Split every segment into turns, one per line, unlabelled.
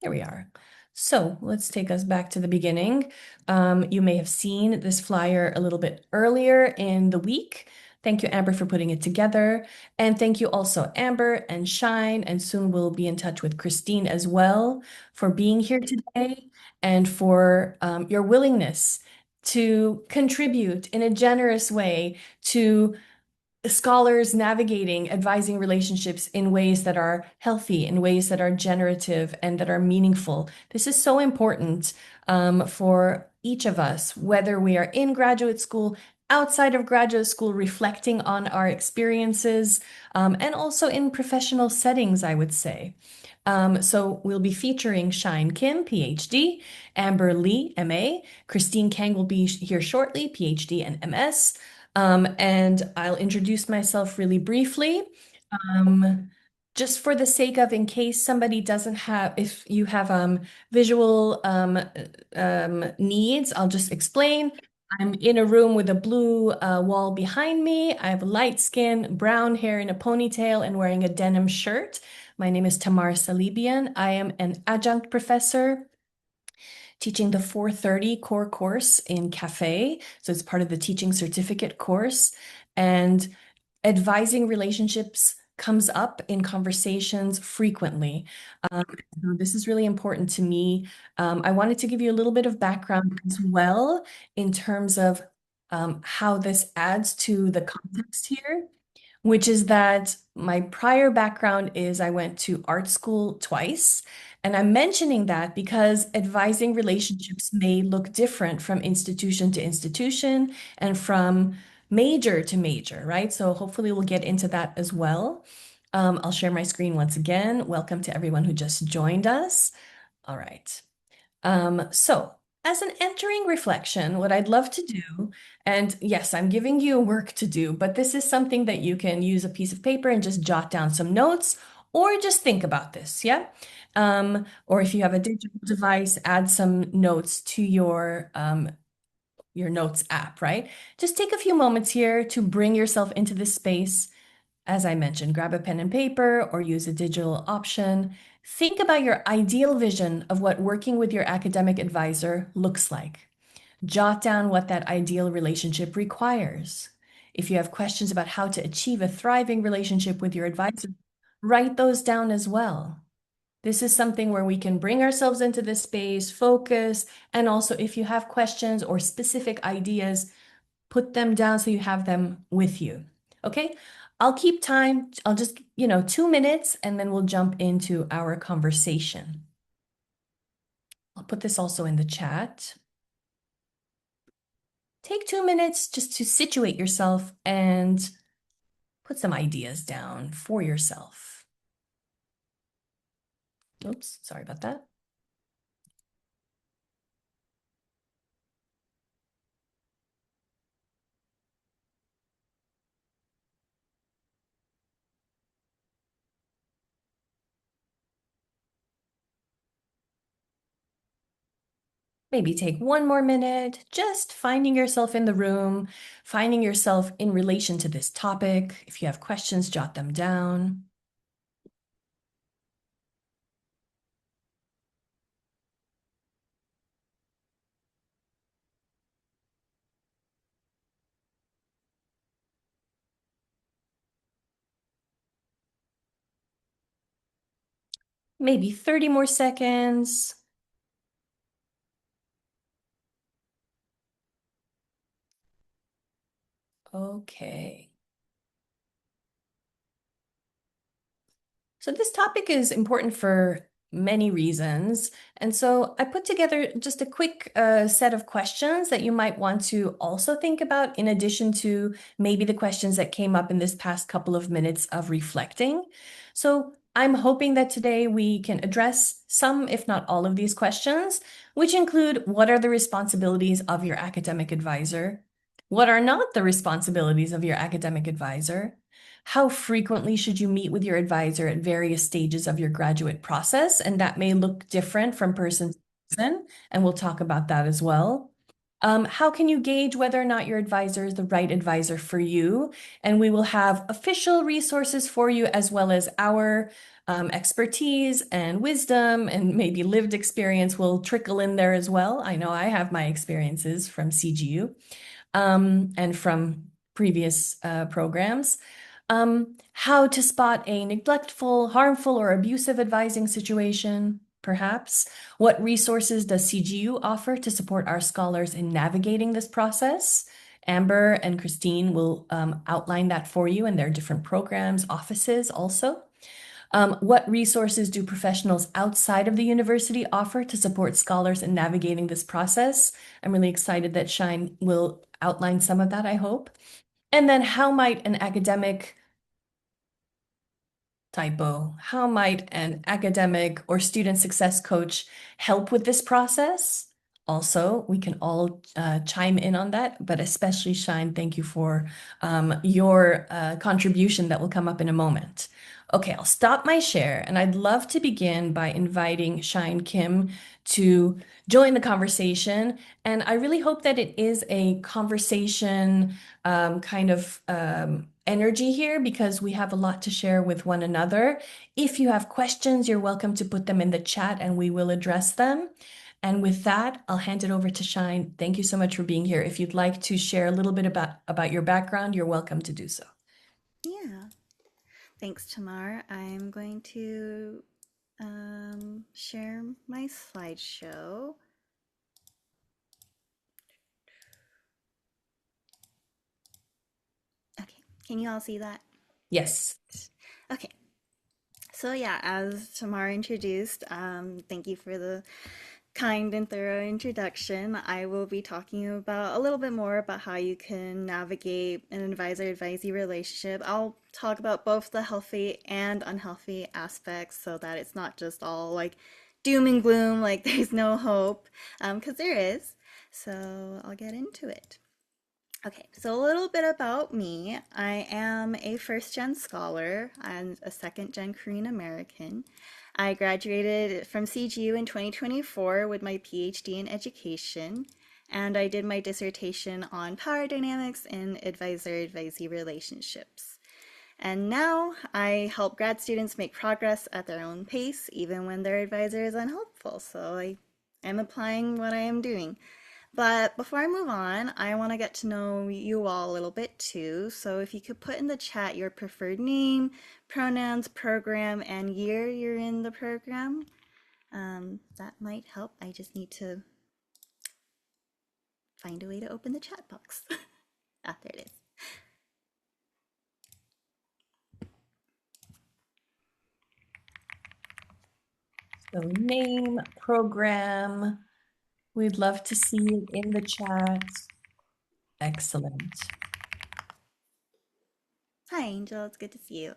Here we are. So let's take us back to the beginning. You may have seen this flyer a little bit earlier in the week. Thank you, Amber, for putting it together. And thank you also, Amber and Shine. And soon we'll be in touch with Christine as well for being here today and for your willingness to contribute in a generous way to scholars navigating advising relationships in ways that are healthy, in ways that are generative, and that are meaningful. This is so important for each of us, whether we are in graduate school, outside of graduate school, reflecting on our experiences, and also in professional settings, I would say. So we'll be featuring Shine Kim, PhD, Amber Lee, MA, Christine Kang will be here shortly, PhD and MS. And I'll introduce myself really briefly. Um, just for the sake of, in case somebody doesn't have, if you have visual needs, I'll just explain. I'm in a room with a blue wall behind me. I have light skin, brown hair in a ponytail, and wearing a denim shirt. My name is Tamar Salibian. I am an adjunct professor teaching the 430 core course in CAFE. So it's part of the teaching certificate course. And advising relationships comes up in conversations frequently. Um, so this is really important to me. I wanted to give you a little bit of background as well in terms of how this adds to the context here, which is that my prior background is I went to art school twice. And I'm mentioning that because advising relationships may look different from institution to institution and from major to major, right? So hopefully we'll get into that as well. I'll share my screen once again. Welcome to everyone who just joined us. All right. So as an entering reflection, what I'd love to do, and yes, I'm giving you work to do, but this is something that you can use a piece of paper and just jot down some notes or just think about this, yeah? Or if you have a digital device, add some notes to your notes app, right? Just take a few moments here to bring yourself into this space. As I mentioned, grab a pen and paper or use a digital option. Think about your ideal vision of what working with your academic advisor looks like. Jot down what that ideal relationship requires. If you have questions about how to achieve a thriving relationship with your advisor, write those down as well. This is something where we can bring ourselves into this space, focus, and also if you have questions or specific ideas, put them down so you have them with you. Okay? I'll keep time. I'll just, 2 minutes and then we'll jump into our conversation. I'll put this also in the chat. Take 2 minutes just to situate yourself and put some ideas down for yourself. Oops, sorry about that. Maybe take one more minute, just finding yourself in the room, finding yourself in relation to this topic. If you have questions, jot them down. Maybe 30 more seconds. Okay. So this topic is important for many reasons. And so I put together just a quick set of questions that you might want to also think about in addition to maybe the questions that came up in this past couple of minutes of reflecting. So I'm hoping that today we can address some, if not all of these questions, which include what are the responsibilities of your academic advisor? What are not the responsibilities of your academic advisor? How frequently should you meet with your advisor at various stages of your graduate process? And that may look different from person to person, and we'll talk about that as well. How can you gauge whether or not your advisor is the right advisor for you? And we will have official resources for you, as well as our expertise and wisdom and maybe lived experience will trickle in there as well. I know I have my experiences from CGU and from previous programs. How to spot a neglectful, harmful, or abusive advising situation, perhaps. What resources does CGU offer to support our scholars in navigating this process? Amber and Christine will outline that for you in their different programs, offices also. What resources do professionals outside of the university offer to support scholars in navigating this process? I'm really excited that Shine will outline some of that, I hope. And then how might an academic typo, how might an academic or student success coach help with this process? Also, we can all chime in on that, but especially Shine, thank you for your contribution that will come up in a moment. Okay, I'll stop my share, and I'd love to begin by inviting Shine Kim to join the conversation. And I really hope that it is a conversation kind of energy here because we have a lot to share with one another. If you have questions, you're welcome to put them in the chat and we will address them. And with that, I'll hand it over to Shine. Thank you so much for being here. If you'd like to share a little bit about your background, you're welcome to do so.
Yeah, thanks, Tamar. I'm going to share my slideshow. Okay, can you all see that?
Yes.
Okay, so yeah, as Tamar introduced, thank you for the kind and thorough introduction. I will be talking about a little bit more about how you can navigate an advisor-advisee relationship. I'll talk about both the healthy and unhealthy aspects so that it's not just all like doom and gloom, like there's no hope, because there is. So I'll get into it. Okay, so a little bit about me. I am a first gen scholar and a second gen Korean American. I graduated from CGU in 2024 with my PhD in education, and I did my dissertation on power dynamics and advisor advisee relationships. And now I help grad students make progress at their own pace, even when their advisor is unhelpful. So I am applying what I am doing. But before I move on, I want to get to know you all a little bit too. So if you could put in the chat your preferred name, pronouns, program, and year you're in the program, that might help. I just need to find a way to open the chat box. Ah, there it is.
So name, program. We'd love to see it in the chat. Excellent.
Hi, Angel. It's good to see you.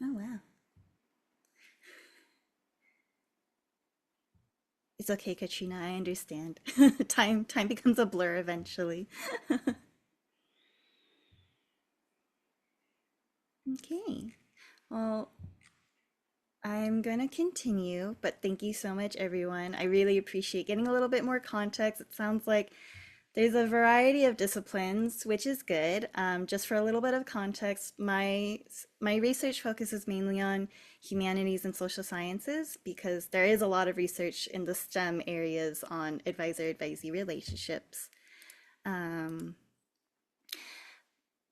Oh, wow. It's okay, Katrina. I understand. Time becomes a blur eventually. Okay. Well, I'm going to continue, but thank you so much, everyone. I really appreciate getting a little bit more context. It sounds like there's a variety of disciplines, which is good. Just for a little bit of context, my research focuses mainly on humanities and social sciences because there is a lot of research in the STEM areas on advisor-advisee relationships. Um,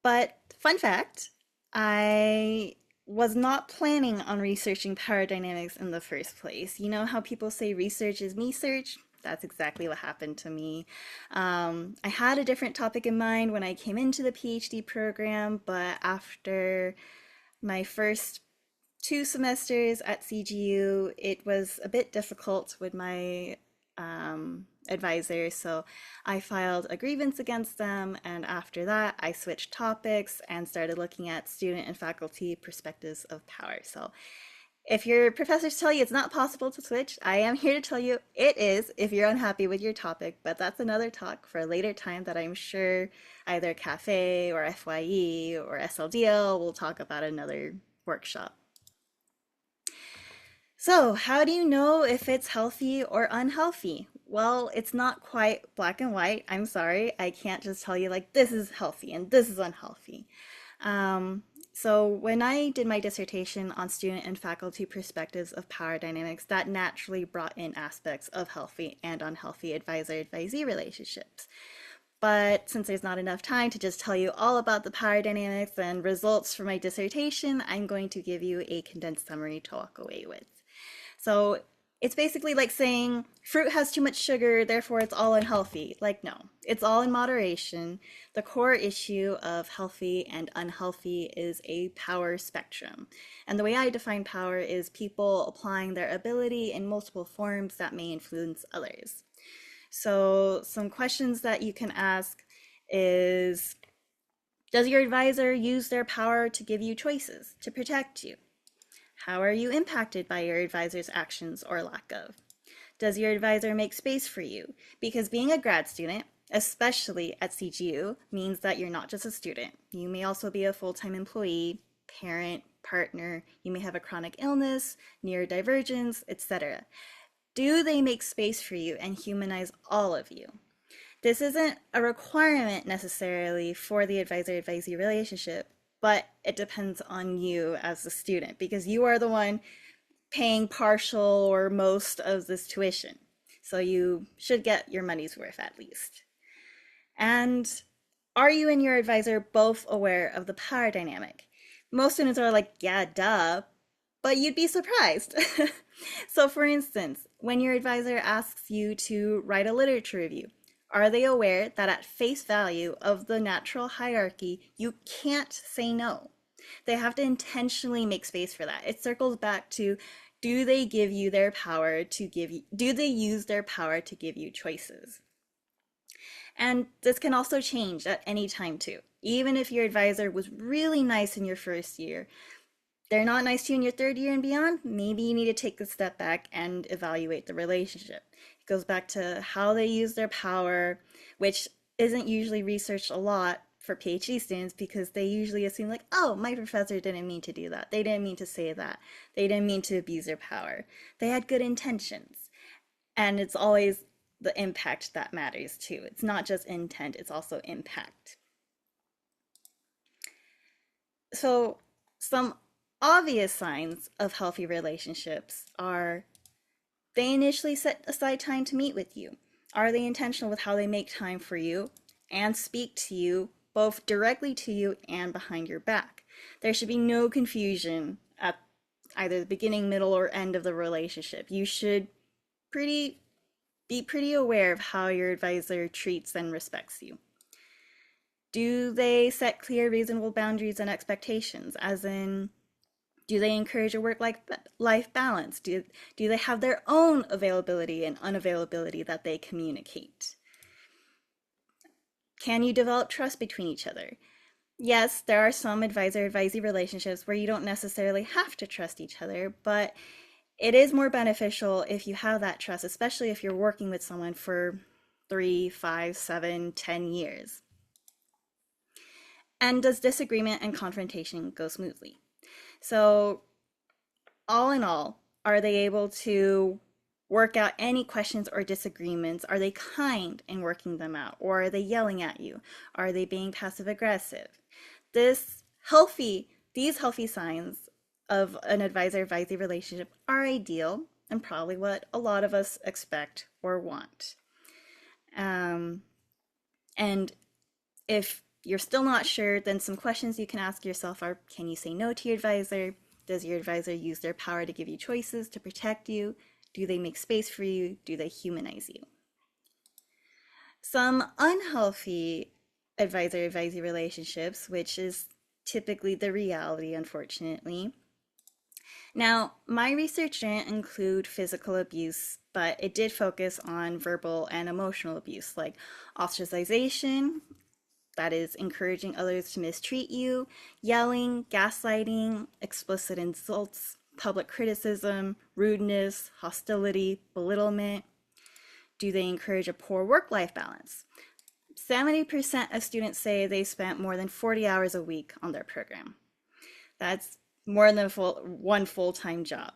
but fun fact, I was not planning on researching power dynamics in the first place. You know how people say research is me search? That's exactly what happened to me. I had a different topic in mind when I came into the PhD program, but after my first 2 semesters at CGU, it was a bit difficult with my advisor. So I filed a grievance against them. And after that, I switched topics and started looking at student and faculty perspectives of power. So If your professors tell you it's not possible to switch, I am here to tell you it is if you're unhappy with your topic, but that's another talk for a later time that I'm sure either Cafe or FYE or SLDL will talk about another workshop. So, how do you know if it's healthy or unhealthy? Well, it's not quite black and white. I'm sorry. I can't just tell you, like, this is healthy and this is unhealthy. Um, so, when I did my dissertation on student and faculty perspectives of power dynamics, that naturally brought in aspects of healthy and unhealthy advisor-advisee relationships. But since there's not enough time to just tell you all about the power dynamics and results for my dissertation, I'm going to give you a condensed summary to walk away with. So it's basically like saying fruit has too much sugar, therefore it's all unhealthy. Like, no, it's all in moderation. The core issue of healthy and unhealthy is a power spectrum. And the way I define power is people applying their ability in multiple forms that may influence others. So, some questions that you can ask is, does your advisor use their power to give you choices, to protect you? How are you impacted by your advisor's actions or lack of? Does your advisor make space for you? Because being a grad student, especially at CGU, means that you're not just a student. You may also be a full-time employee, parent, partner, you may have a chronic illness, neurodivergence, etc. Do they make space for you and humanize all of you? This isn't a requirement necessarily for the advisor-advisee relationship, but it depends on you as the student because you are the one paying partial or most of this tuition. So you should get your money's worth at least. And are you and your advisor both aware of the power dynamic? Most students are like, yeah, duh, but you'd be surprised. So, for instance, when your advisor asks you to write a literature review, are they aware that at face value of the natural hierarchy, you can't say no? They have to intentionally make space for that. It circles back to, do they give you their power to give you, do they use their power to give you choices? And this can also change at any time too. Even if your advisor was really nice in your first year, they're not nice to you in your third year and beyond, maybe you need to take a step back and evaluate the relationship. It goes back to how they use their power, which isn't usually researched a lot for PhD students because they usually assume like, oh, my professor didn't mean to do that. They didn't mean to say that. They didn't mean to abuse their power. They had good intentions. And it's always the impact that matters too. It's not just intent, it's also impact. So some obvious signs of healthy relationships are, they initially set aside time to meet with you. Are they intentional with how they make time for you and speak to you, both directly to you and behind your back? There should be no confusion at either the beginning, middle, or end of the relationship. You should pretty be pretty aware of how your advisor treats and respects you. Do they set clear, reasonable boundaries and expectations? As in, do they encourage a work-life balance? Do they have their own availability and unavailability that they communicate? Can you develop trust between each other? Yes, there are some advisor-advisee relationships where you don't necessarily have to trust each other, but it is more beneficial if you have that trust, especially if you're working with someone for 3, 5, 7, 10 years. And does disagreement and confrontation go smoothly? So, all in all, are they able to work out any questions or disagreements? Are they kind in working them out? Or are they yelling at you? Are they being passive aggressive? These healthy signs of an advisor-advisee relationship are ideal and probably what a lot of us expect or want. And if you're still not sure, then some questions you can ask yourself are, can you say no to your advisor? Does your advisor use their power to give you choices, to protect you? Do they make space for you? Do they humanize you? Some unhealthy advisor-advisee relationships, which is typically the reality, unfortunately. Now, my research didn't include physical abuse, but it did focus on verbal and emotional abuse, like ostracization, that is encouraging others to mistreat you, yelling, gaslighting, explicit insults, public criticism, rudeness, hostility, belittlement? Do they encourage a poor work-life balance? 70% of students say they spent more than 40 hours a week on their program. That's more than one full-time job.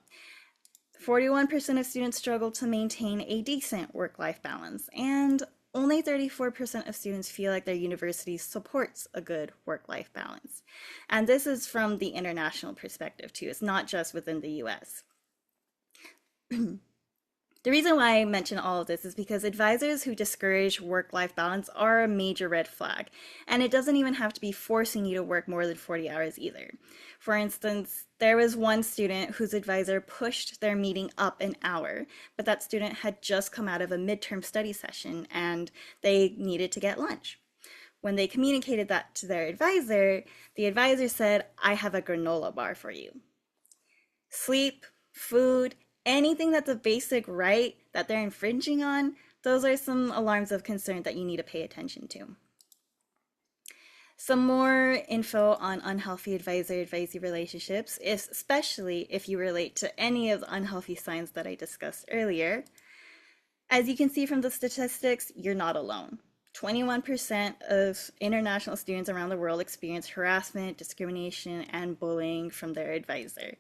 41% of students struggle to maintain a decent work-life balance, and only 34% of students feel like their university supports a good work-life balance. And this is from the international perspective too. It's not just within the US. The reason why I mention all of this is because advisors who discourage work-life balance are a major red flag. And it doesn't even have to be forcing you to work more than 40 hours either. For instance, there was one student whose advisor pushed their meeting up an hour, but that student had just come out of a midterm study session and they needed to get lunch. When they communicated that to their advisor, the advisor said, "I have a granola bar for you." Sleep, food, anything that's a basic right that they're infringing on, those are some alarms of concern that you need to pay attention to. Some more info on unhealthy advisor-advisee relationships, especially if you relate to any of the unhealthy signs that I discussed earlier. As you can see from the statistics, you're not alone. 21% of international students around the world experience harassment, discrimination, and bullying from their advisor.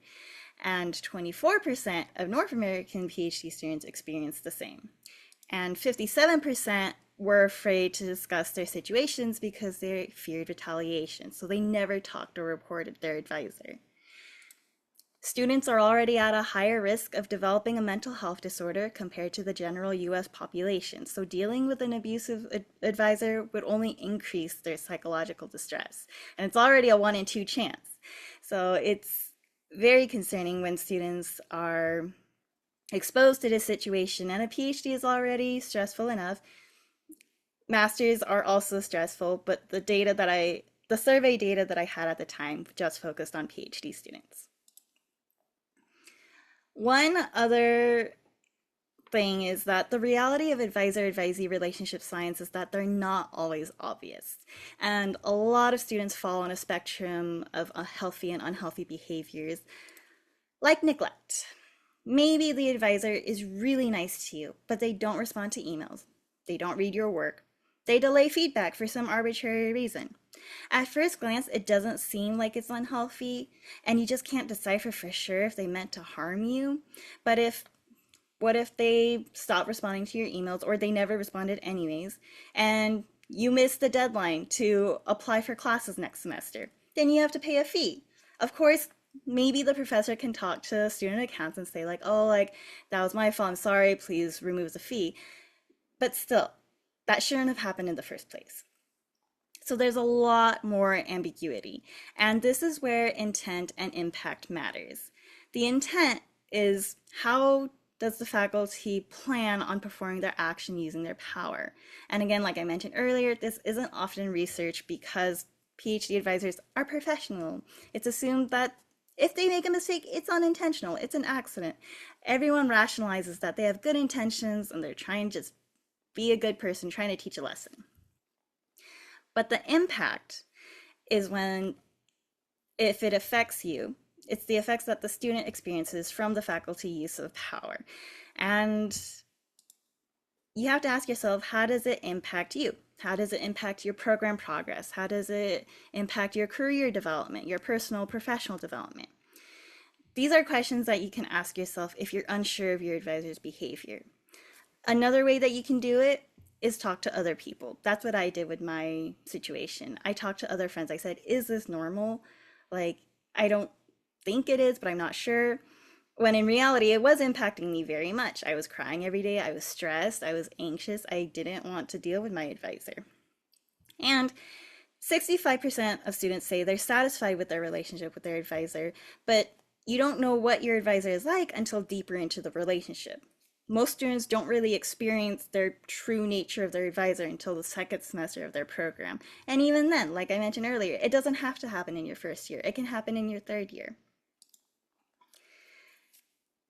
And 24% of North American PhD students experience the same. And 57% were afraid to discuss their situations because they feared retaliation, so they never talked or reported their advisor. Students are already at a higher risk of developing a mental health disorder compared to the general US population, so dealing with an abusive advisor would only increase their psychological distress. And it's already a 1 in 2 chance. So it's very concerning when students are exposed to this situation, and a PhD is already stressful enough. Masters are also stressful, but the survey data that I had at the time just focused on PhD students. One other thing is that the reality of advisor-advisee relationship science is that they're not always obvious. And a lot of students fall on a spectrum of healthy and unhealthy behaviors, like neglect. Maybe the advisor is really nice to you, but they don't respond to emails. They don't read your work. They delay feedback for some arbitrary reason. At first glance, it doesn't seem like it's unhealthy, and you just can't decipher for sure if they meant to harm you. But what if they stopped responding to your emails, or they never responded anyways, and you missed the deadline to apply for classes next semester? Then you have to pay a fee. Of course, maybe the professor can talk to student accounts and say like, "Oh, like that was my fault, I'm sorry, please remove the fee." But still, that shouldn't have happened in the first place. So there's a lot more ambiguity, and this is where intent and impact matters. The intent is, how does the faculty plan on performing their action using their power? And again, like I mentioned earlier, this isn't often researched because PhD advisors are professional. It's assumed that if they make a mistake, it's unintentional, it's an accident. Everyone rationalizes that they have good intentions and they're trying to just be a good person, trying to teach a lesson. But the impact is when, if it affects you, it's the effects that the student experiences from the faculty use of power. And you have to ask yourself, how does it impact you? How does it impact your program progress? How does it impact your career development, your personal, professional development? These are questions that you can ask yourself if you're unsure of your advisor's behavior. Another way that you can do it is talk to other people. That's what I did with my situation. I talked to other friends. I said, "Is this normal? Like, I don't think it is, but I'm not sure." When in reality, it was impacting me very much. I was crying every day. I was stressed. I was anxious. I didn't want to deal with my advisor. And 65% of students say they're satisfied with their relationship with their advisor, but you don't know what your advisor is like until deeper into the relationship. Most students don't really experience their true nature of their advisor until the second semester of their program. And even then, like I mentioned earlier, it doesn't have to happen in your first year. It can happen in your third year.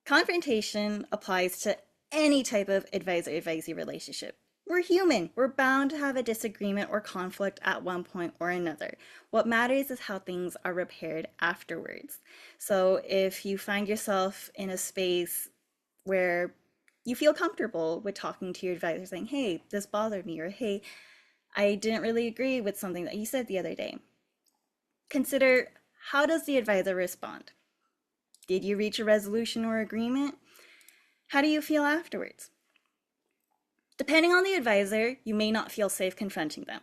Confrontation applies to any type of advisor-advisee relationship, We're human. We're bound to have a disagreement or conflict at one point or another. What matters is how things are repaired afterwards. So if you find yourself in a space where you feel comfortable with talking to your advisor, saying, hey, this bothered me, or hey, I didn't really agree with something that you said the other day. Consider, how does the advisor respond? Did you reach a resolution or agreement? How do you feel afterwards? Depending on the advisor, you may not feel safe confronting them.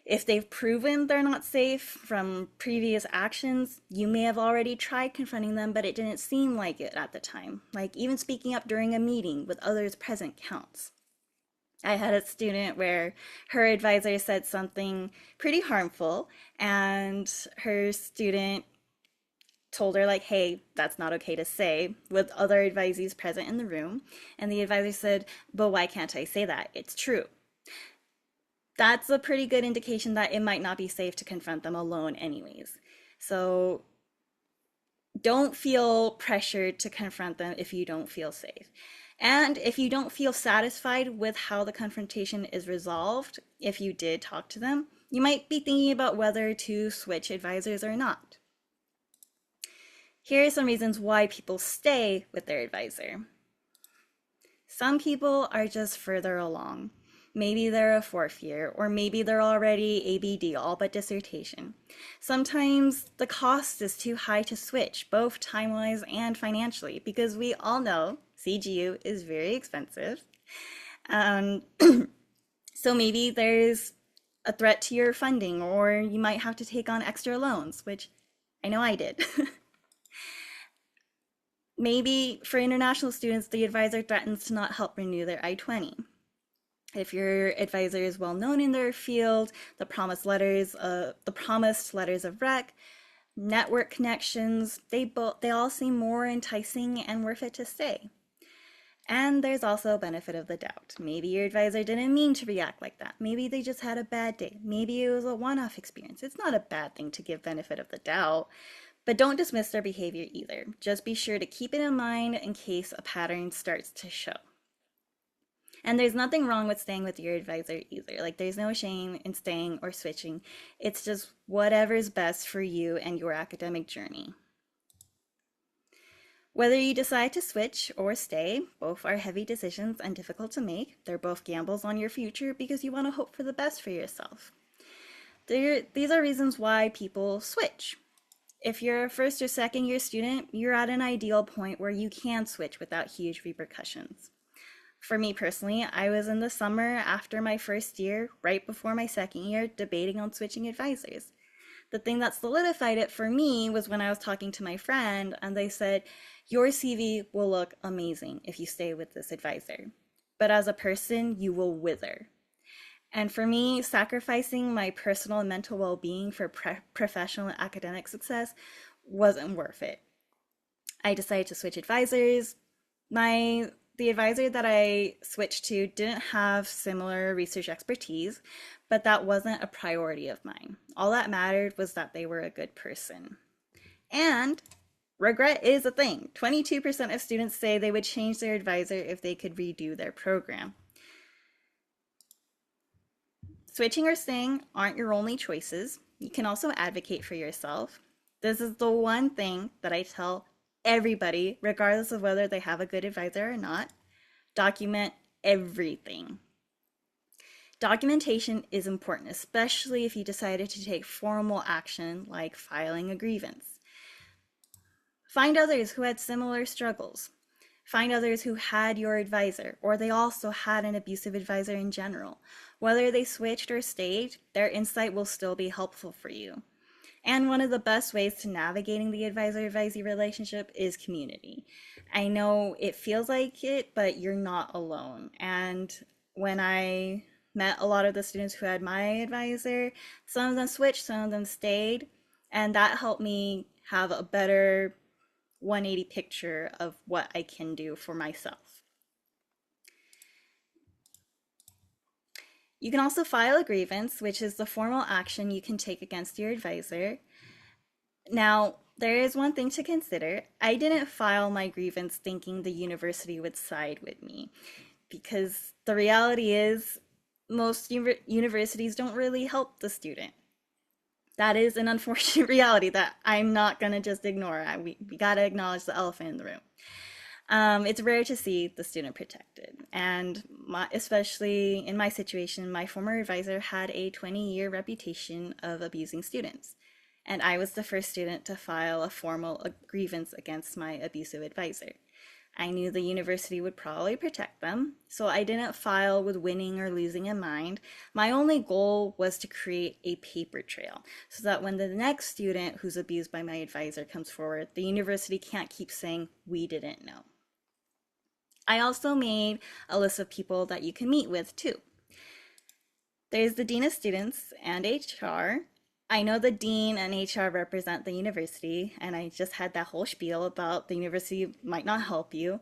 If they've proven they're not safe from previous actions, you may have already tried confronting them, but it didn't seem like it at the time. Like even speaking up during a meeting with others present counts. I had a student where her advisor said something pretty harmful, and her student told her, like, hey, that's not okay to say, with other advisees present in the room. And the advisor said, but why can't I say that? It's true. That's a pretty good indication that it might not be safe to confront them alone, anyways. So don't feel pressured to confront them if you don't feel safe. And if you don't feel satisfied with how the confrontation is resolved, if you did talk to them, you might be thinking about whether to switch advisors or not. Here are some reasons why people stay with their advisor. Some people are just further along. Maybe they're a fourth year, or maybe they're already ABD, all but dissertation. Sometimes the cost is too high to switch, both time-wise and financially, because we all know CGU is very expensive. Um, so maybe there's a threat to your funding, or you might have to take on extra loans, which I know I did. Maybe for international students, the advisor threatens to not help renew their I-20. If your advisor is well known in their field, the promised letters of rec, network connections, they all seem more enticing and worth it to stay. And there's also a benefit of the doubt. Maybe your advisor didn't mean to react like that. Maybe they just had a bad day. Maybe it was a one-off experience. It's not a bad thing to give benefit of the doubt, but don't dismiss their behavior either. Just be sure to keep it in mind in case a pattern starts to show. And there's nothing wrong with staying with your advisor either. Like, there's no shame in staying or switching. It's just whatever's best for you and your academic journey. Whether you decide to switch or stay, both are heavy decisions and difficult to make. They're both gambles on your future because you want to hope for the best for yourself. These are reasons why people switch. If you're a first or second year student, you're at an ideal point where you can switch without huge repercussions. For me personally, I was in the summer after my first year, right before my second year, debating on switching advisors. The thing that solidified it for me was when I was talking to my friend and they said, your CV will look amazing if you stay with this advisor, but as a person, you will wither. And for me, sacrificing my personal and mental well-being for professional and academic success wasn't worth it. I decided to switch advisors. The advisor that I switched to didn't have similar research expertise, but that wasn't a priority of mine. All that mattered was that they were a good person. And regret is a thing. 22% of students say they would change their advisor if they could redo their program. Switching or staying aren't your only choices. You can also advocate for yourself. This is the one thing that I tell everybody, regardless of whether they have a good advisor or not. Document everything. Documentation is important, especially if you decided to take formal action like filing a grievance. Find others who had similar struggles. Find others who had your advisor, or they also had an abusive advisor in general. Whether they switched or stayed, their insight will still be helpful for you. And one of the best ways to navigating the advisor-advisee relationship is community. I know it feels like it, but you're not alone. And when I met a lot of the students who had my advisor, some of them switched, some of them stayed, and that helped me have a better 180 picture of what I can do for myself. You can also file a grievance, which is the formal action you can take against your advisor. Now, there is one thing to consider. I didn't file my grievance thinking the university would side with me, because the reality is most universities don't really help the student. That is an unfortunate reality that I'm not going to just ignore. We got to acknowledge the elephant in the room. It's rare to see the student protected. And especially in my situation, my former advisor had a 20-year reputation of abusing students. And I was the first student to file a formal grievance against my abusive advisor. I knew the university would probably protect them, so I didn't file with winning or losing in mind. My only goal was to create a paper trail so that when the next student who's abused by my advisor comes forward, the university can't keep saying, "We didn't know." I also made a list of people that you can meet with too. There's the Dean of Students and HR. I know the Dean and HR represent the university, and I just had that whole spiel about the university might not help you.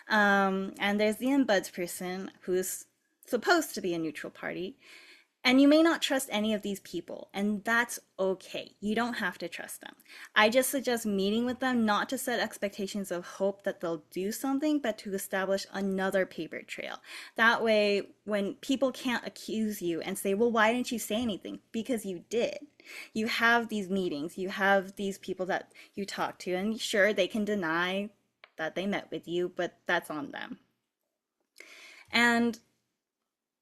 And there's the ombuds person who's supposed to be a neutral party. And you may not trust any of these people, and that's okay. You don't have to trust them. I just suggest meeting with them not to set expectations of hope that they'll do something, but to establish another paper trail. That way, when people can't accuse you and say, well, why didn't you say anything? Because you did. You have these meetings, you have these people that you talk to, and sure, they can deny that they met with you, but that's on them. And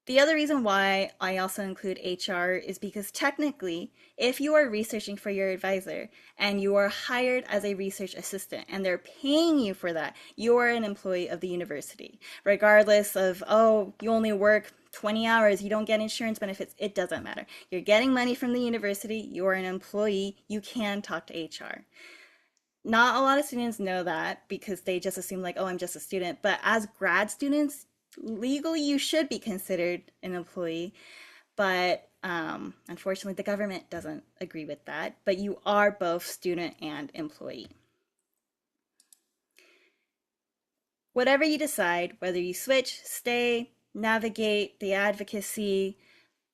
the other reason why I also include HR is because technically, if you are researching for your advisor and you are hired as a research assistant and they're paying you for that, you are an employee of the university. Regardless of, oh, you only work 20 hours, you don't get insurance benefits, it doesn't matter. You're getting money from the university, you're an employee, you can talk to HR. Not a lot of students know that because they just assume like, oh, I'm just a student. But as grad students, legally you should be considered an employee. But unfortunately, the government doesn't agree with that. But you are both student and employee. Whatever you decide, whether you switch, stay, navigate the advocacy,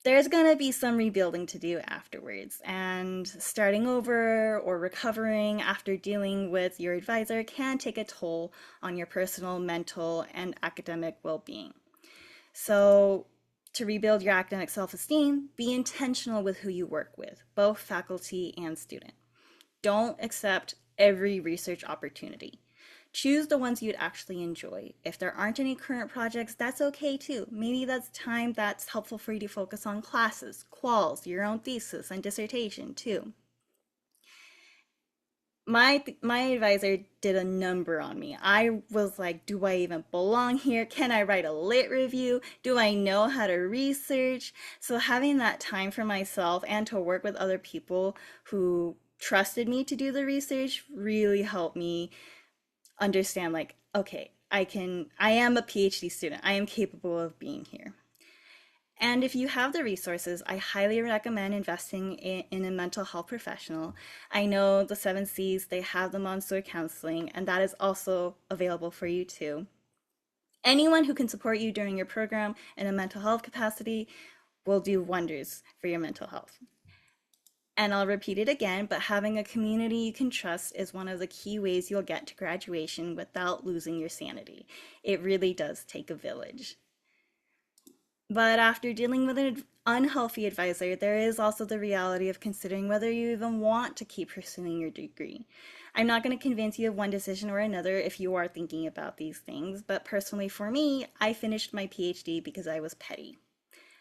there's going to be some rebuilding to do afterwards. And starting over or recovering after dealing with your advisor can take a toll on your personal, mental, and academic well being. So, to rebuild your academic self esteem, be intentional with who you work with, both faculty and student. Don't accept every research opportunity. Choose the ones you'd actually enjoy. If there aren't any current projects, that's okay too. Maybe that's time that's helpful for you to focus on classes, quals, your own thesis, and dissertation too. My advisor did a number on me. I was like, do I even belong here? Can I write a lit review? Do I know how to research? So having that time for myself and to work with other people who trusted me to do the research really helped me understand like, okay, I am a PhD student. I am capable of being here. And if you have the resources, I highly recommend investing in a mental health professional. I know the 7Cs, they have the Monsoor counseling, and that is also available for you too. Anyone who can support you during your program in a mental health capacity will do wonders for your mental health. And I'll repeat it again, but having a community you can trust is one of the key ways you'll get to graduation without losing your sanity. It really does take a village. But after dealing with an unhealthy advisor, there is also the reality of considering whether you even want to keep pursuing your degree. I'm not going to convince you of one decision or another if you are thinking about these things, but personally for me, I finished my PhD because I was petty.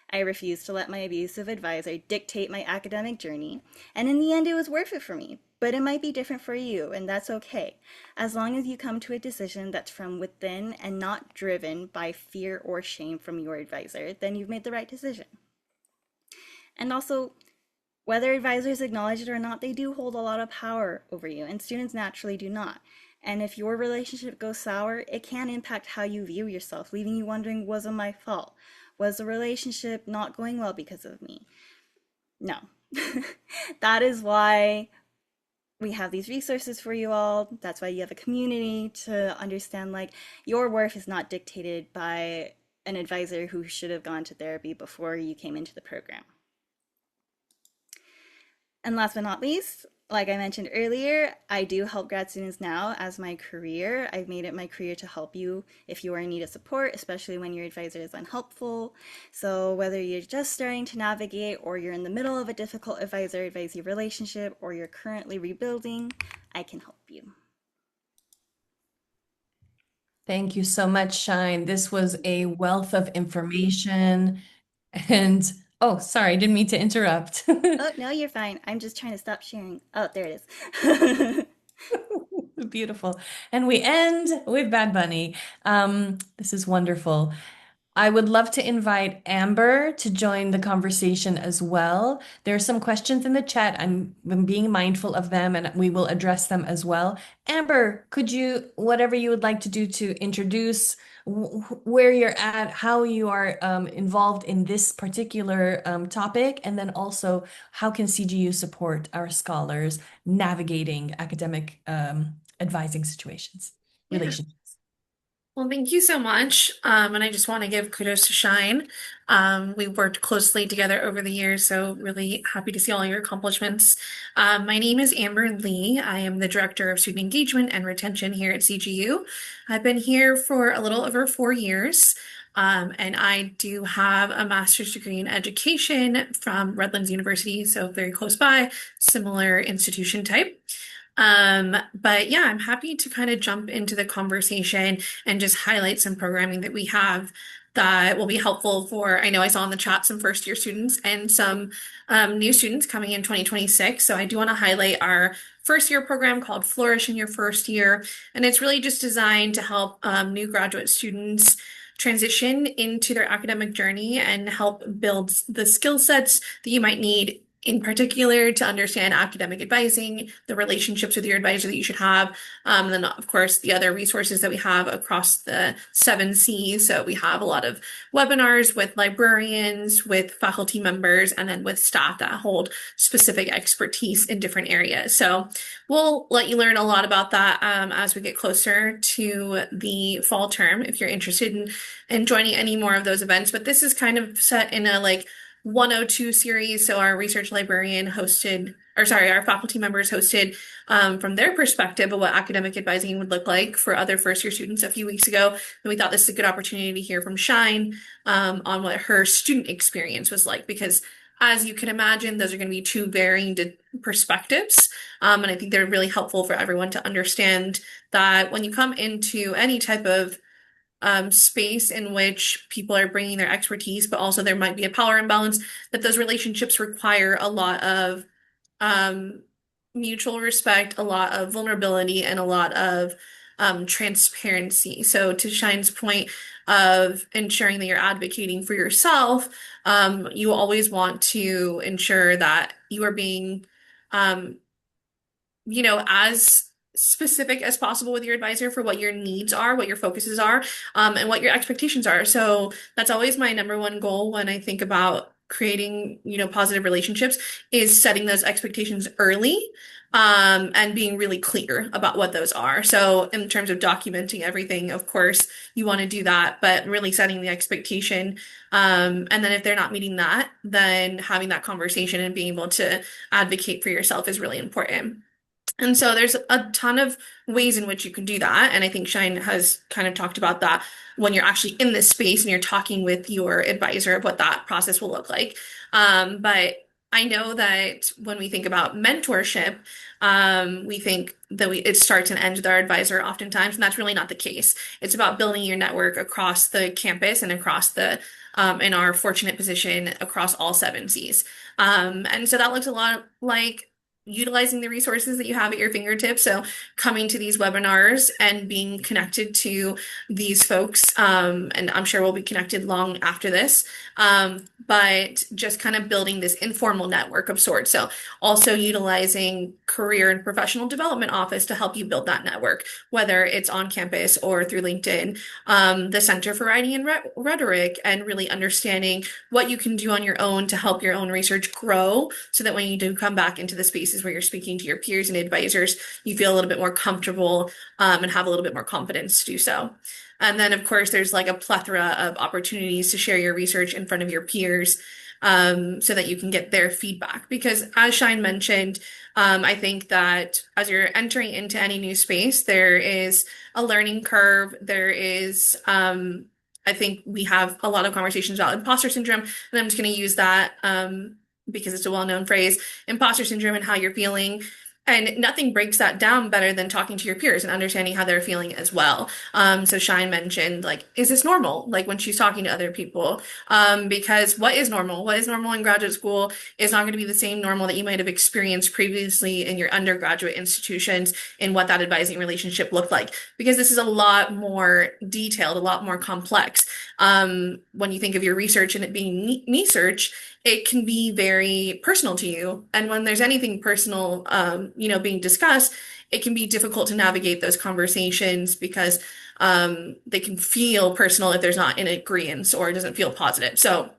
I refused to let my abusive advisor dictate my academic journey, and in the end, it was worth it for me. But it might be different for you, and that's okay. As long as you come to a decision that's from within and not driven by fear or shame from your advisor, then you've made the right decision. And also, whether advisors acknowledge it or not, they do hold a lot of power over you, and students naturally do not. And if your relationship goes sour, it can impact how you view yourself, leaving you wondering, was it my fault? Was the relationship not going well because of me? No. That is why we have these resources for you all. That's why you have a community to understand like your worth is not dictated by an advisor who should have gone to therapy before you came into the program. And last but not least, like I mentioned earlier, I do help grad students now as my career. I've made it my career to help you if you are in need of support, especially when your advisor is unhelpful. So, whether you're just starting to navigate, or you're in the middle of a difficult advisor advisee relationship, or you're currently rebuilding, I can help you.
Thank you so much, Shine. This was a wealth of information. And oh, sorry, I didn't mean to interrupt.
Oh, no, you're fine. I'm just trying to stop sharing. Oh, there it is.
Beautiful. And we end with Bad Bunny. This is wonderful. I would love to invite Amber to join the conversation as well. There are some questions in the chat. I'm being mindful of them and we will address them as well. Amber, could you, whatever you would like to do to introduce where you're at, how you are involved in this particular topic, and then also how can CGU support our scholars navigating academic advising situations,
Yeah.
relationships?
Well, thank you so much. And I just want to give kudos to Shine. We worked closely together over the years, so really happy to see all your accomplishments. My name is Amber Lee. I am the Director of Student Engagement and Retention here at CGU. I've been here for a little over 4 years. And I do have a master's degree in education from Redlands University, so very close by, similar institution type. But yeah, I'm happy to kind of jump into the conversation and just highlight some programming that we have that will be helpful for, I know I saw in the chat some first year students and some new students coming in 2026. So I do want to highlight our first year program called Flourish in Your First Year. And it's really just designed to help new graduate students transition into their academic journey and help build the skill sets that you might need in particular to understand academic advising, the relationships with your advisor that you should have, and then of course the other resources that we have across the 7Cs. So we have a lot of webinars with librarians, with faculty members, and then with staff that hold specific expertise in different areas. So we'll let you learn a lot about that as we get closer to the fall term if you're interested in joining any more of those events. But this is kind of set in a like 102 series. So our research librarian hosted, or sorry, our faculty members hosted from their perspective of what academic advising would look like for other first year students a few weeks ago. And we thought this is a good opportunity to hear from Shine on what her student experience was like, because as you can imagine, those are going to be two varying perspectives. And I think they're really helpful for everyone to understand that when you come into any type of space in which people are bringing their expertise, but also there might be a power imbalance, that those relationships require a lot of um, mutual respect, a lot of vulnerability, and a lot of transparency. So, to Shine's point of ensuring that you're advocating for yourself, you always want to ensure that you are being um, as specific as possible with your advisor for what your needs are, what your focuses are, and what your expectations are. So that's always my number one goal when I think about creating, positive relationships is setting those expectations early, and being really clear about what those are. So in terms of documenting everything, of course, you want to do that, but really setting the expectation. And then if they're not meeting that, then having that conversation and being able to advocate for yourself is really important. And so there's a ton of ways in which you can do that. And I think Shine has kind of talked about that when you're actually in this space and you're talking with your advisor of what that process will look like. But I know that when we think about mentorship, we think that it starts and ends with our advisor oftentimes, and that's really not the case. It's about building your network across the campus and across in our fortunate position across all 7Cs. And so that looks a lot like utilizing the resources that you have at your fingertips. So coming to these webinars and being connected to these folks, and I'm sure we'll be connected long after this, but just kind of building this informal network of sorts. So also utilizing career and professional development office to help you build that network, whether it's on campus or through LinkedIn, the Center for Writing and Rhetoric, and really understanding what you can do on your own to help your own research grow so that when you do come back into the spaces where you're speaking to your peers and advisors, you feel a little bit more comfortable and have a little bit more confidence to do so. And then, of course, there's like a plethora of opportunities to share your research in front of your peers. so that you can get their feedback. Because as Shine mentioned, I think that as you're entering into any new space, there is a learning curve. There is, I think we have a lot of conversations about imposter syndrome, and I'm just going to use that because it's a well-known phrase, imposter syndrome and how you're feeling. And nothing breaks that down better than talking to your peers and understanding how they're feeling as well. So Shine mentioned, like, is this normal? Like when she's talking to other people, because what is normal? What is normal in graduate school is not going to be the same normal that you might have experienced previously in your undergraduate institutions in what that advising relationship looked like. Because this is a lot more detailed, a lot more complex. When you think of your research and it being me search, it can be very personal to you. And when there's anything personal, being discussed, it can be difficult to navigate those conversations because they can feel personal if there's not an agreement or it doesn't feel positive. So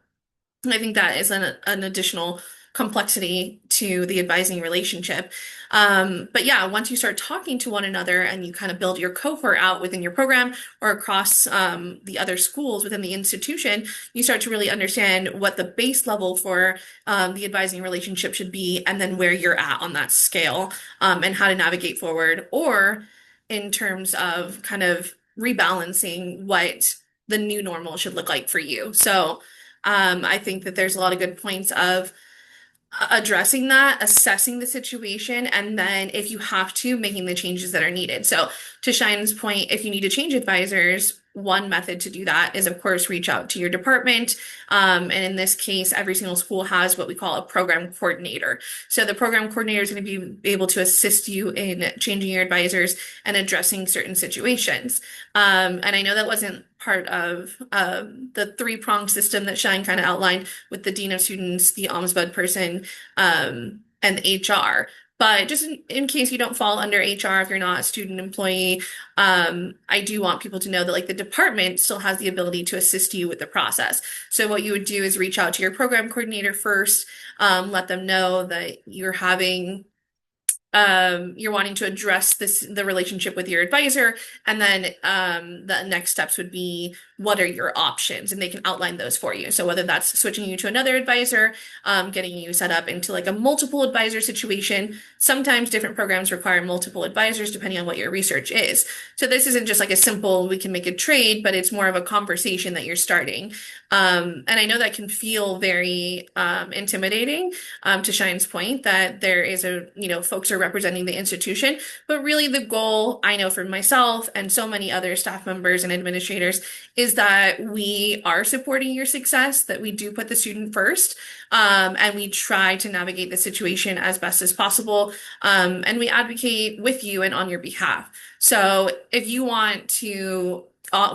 I think that is an additional complexity to the advising relationship. But yeah, once you start talking to one another and you kind of build your cohort out within your program or across the other schools within the institution, you start to really understand what the base level for the advising relationship should be, and then where you're at on that scale, and how to navigate forward, or in terms of kind of rebalancing what the new normal should look like for you. So I think that there's a lot of good points of addressing that, assessing the situation, and then if you have to, making the changes that are needed. So to Shine's point, if you need to change advisors, one method to do that is, of course, reach out to your department. And in this case, every single school has what we call a program coordinator. So the program coordinator is going to be able to assist you in changing your advisors and addressing certain situations. And I know that wasn't part of the three-pronged system that Shine kind of outlined with the dean of students, the ombudsman person, and the HR. But just in case you don't fall under HR, if you're not a student employee, I do want people to know that like the department still has the ability to assist you with the process. So what you would do is reach out to your program coordinator first, let them know that you're wanting to address the relationship with your advisor, and then the next steps would be, what are your options, and they can outline those for you. So whether that's switching you to another advisor, getting you set up into like a multiple advisor situation. Sometimes different programs require multiple advisors depending on what your research is. So this isn't just like a simple we can make a trade, but it's more of a conversation that you're starting. And I know that can feel very intimidating, to Shine's point, that there is folks are representing the institution, but really the goal, I know for myself and so many other staff members and administrators, is that we are supporting your success, that we do put the student first, and we try to navigate the situation as best as possible, and we advocate with you and on your behalf. So if you want to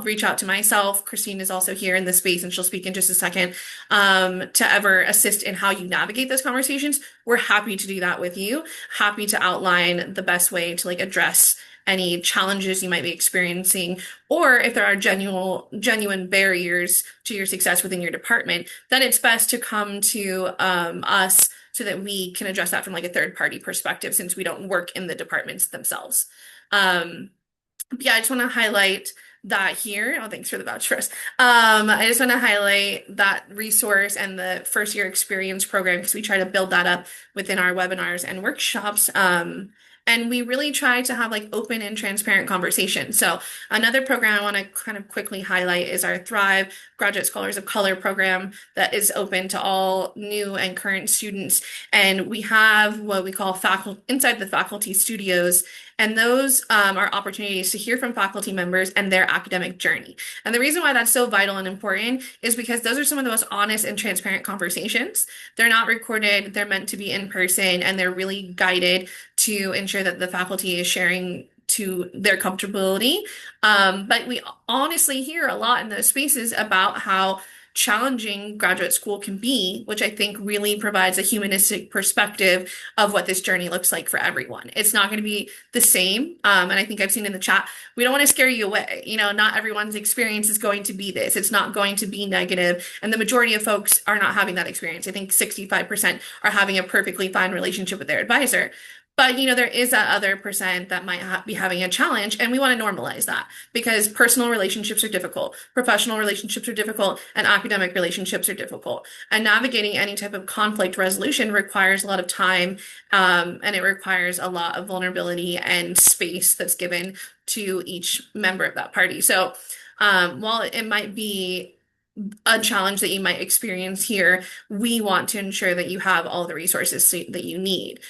reach out to myself. Christine is also here in this space and she'll speak in just a second, to ever assist in how you navigate those conversations. We're happy to do that with you. Happy to outline the best way to like address any challenges you might be experiencing, or if there are genuine barriers to your success within your department, then it's best to come to us so that we can address that from like a third party perspective, since we don't work in the departments themselves. Yeah, I just want to highlight that here. Oh, thanks for the vouch first. I just want to highlight that resource and the first year experience program, because we try to build that up within our webinars and workshops. And we really try to have like open and transparent conversations. So another program I want to kind of quickly highlight is our Thrive Graduate Scholars of Color program that is open to all new and current students. And we have what we call inside the faculty studios. And those are opportunities to hear from faculty members and their academic journey. And the reason why that's so vital and important is because those are some of the most honest and transparent conversations. They're not recorded, they're meant to be in person, and they're really guided to ensure that the faculty is sharing to their comfortability. But we honestly hear a lot in those spaces about how challenging graduate school can be, which I think really provides a humanistic perspective of what this journey looks like for everyone. It's not going to be the same. And I think I've seen in the chat, we don't want to scare you away. Not everyone's experience is going to be this. It's not going to be negative. And the majority of folks are not having that experience. I think 65% are having a perfectly fine relationship with their advisor. But there is that other percent that might be having a challenge, and we want to normalize that because personal relationships are difficult, professional relationships are difficult, and academic relationships are difficult. And navigating any type of conflict resolution requires a lot of time, and it requires a lot of vulnerability and space that's given to each member of that party. So, while it might be a challenge that you might experience here, we want to ensure that you have all the resources that you need.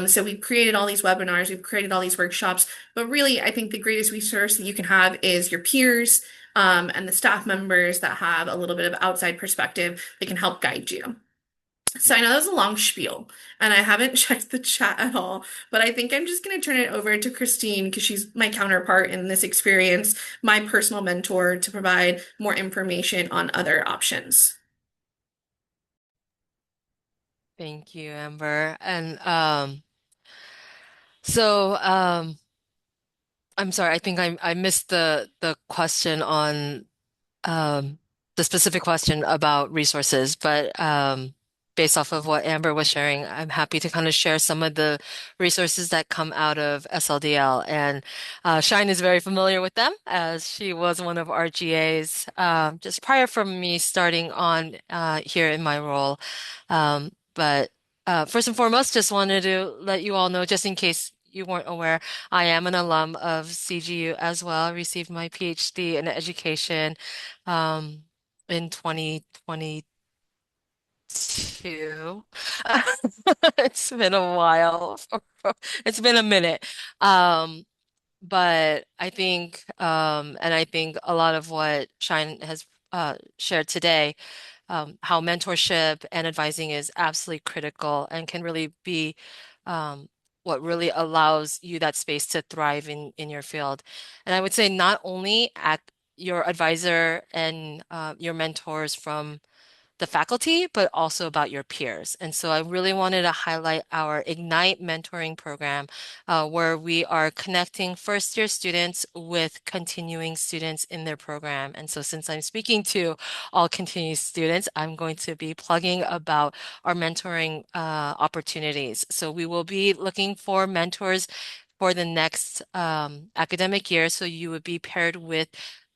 So we've created all these webinars, we've created all these workshops, but really, I think the greatest resource that you can have is your peers, and the staff members that have a little bit of outside perspective that can help guide you. So I know that was a long spiel, and I haven't checked the chat at all, but I think I'm just going to turn it over to Christine because she's my counterpart in this experience, my personal mentor, to provide more information on other options.
Thank you, Amber. And so I'm sorry, I think I missed the question on um, the specific question about resources, but based off of what Amber was sharing, I'm happy to kind of share some of the resources that come out of SLDL. And Shine is very familiar with them as she was one of our GAs just prior from me starting on here in my role. But first and foremost, just wanted to let you all know, just in case you weren't aware, I am an alum of CGU as well. I received my PhD in education um, in 2022. It's been a while. It's been a minute. Um, but I think a lot of what Shine has shared today, how mentorship and advising is absolutely critical and can really be um, what really allows you that space to thrive in your field. And I would say not only at your advisor and your mentors from the faculty, but also about your peers. And so I really wanted to highlight our Ignite mentoring program, where we are connecting first year students with continuing students in their program. And so since I'm speaking to all continuing students, I'm going to be plugging about our mentoring opportunities. So we will be looking for mentors for the next academic year. So you would be paired with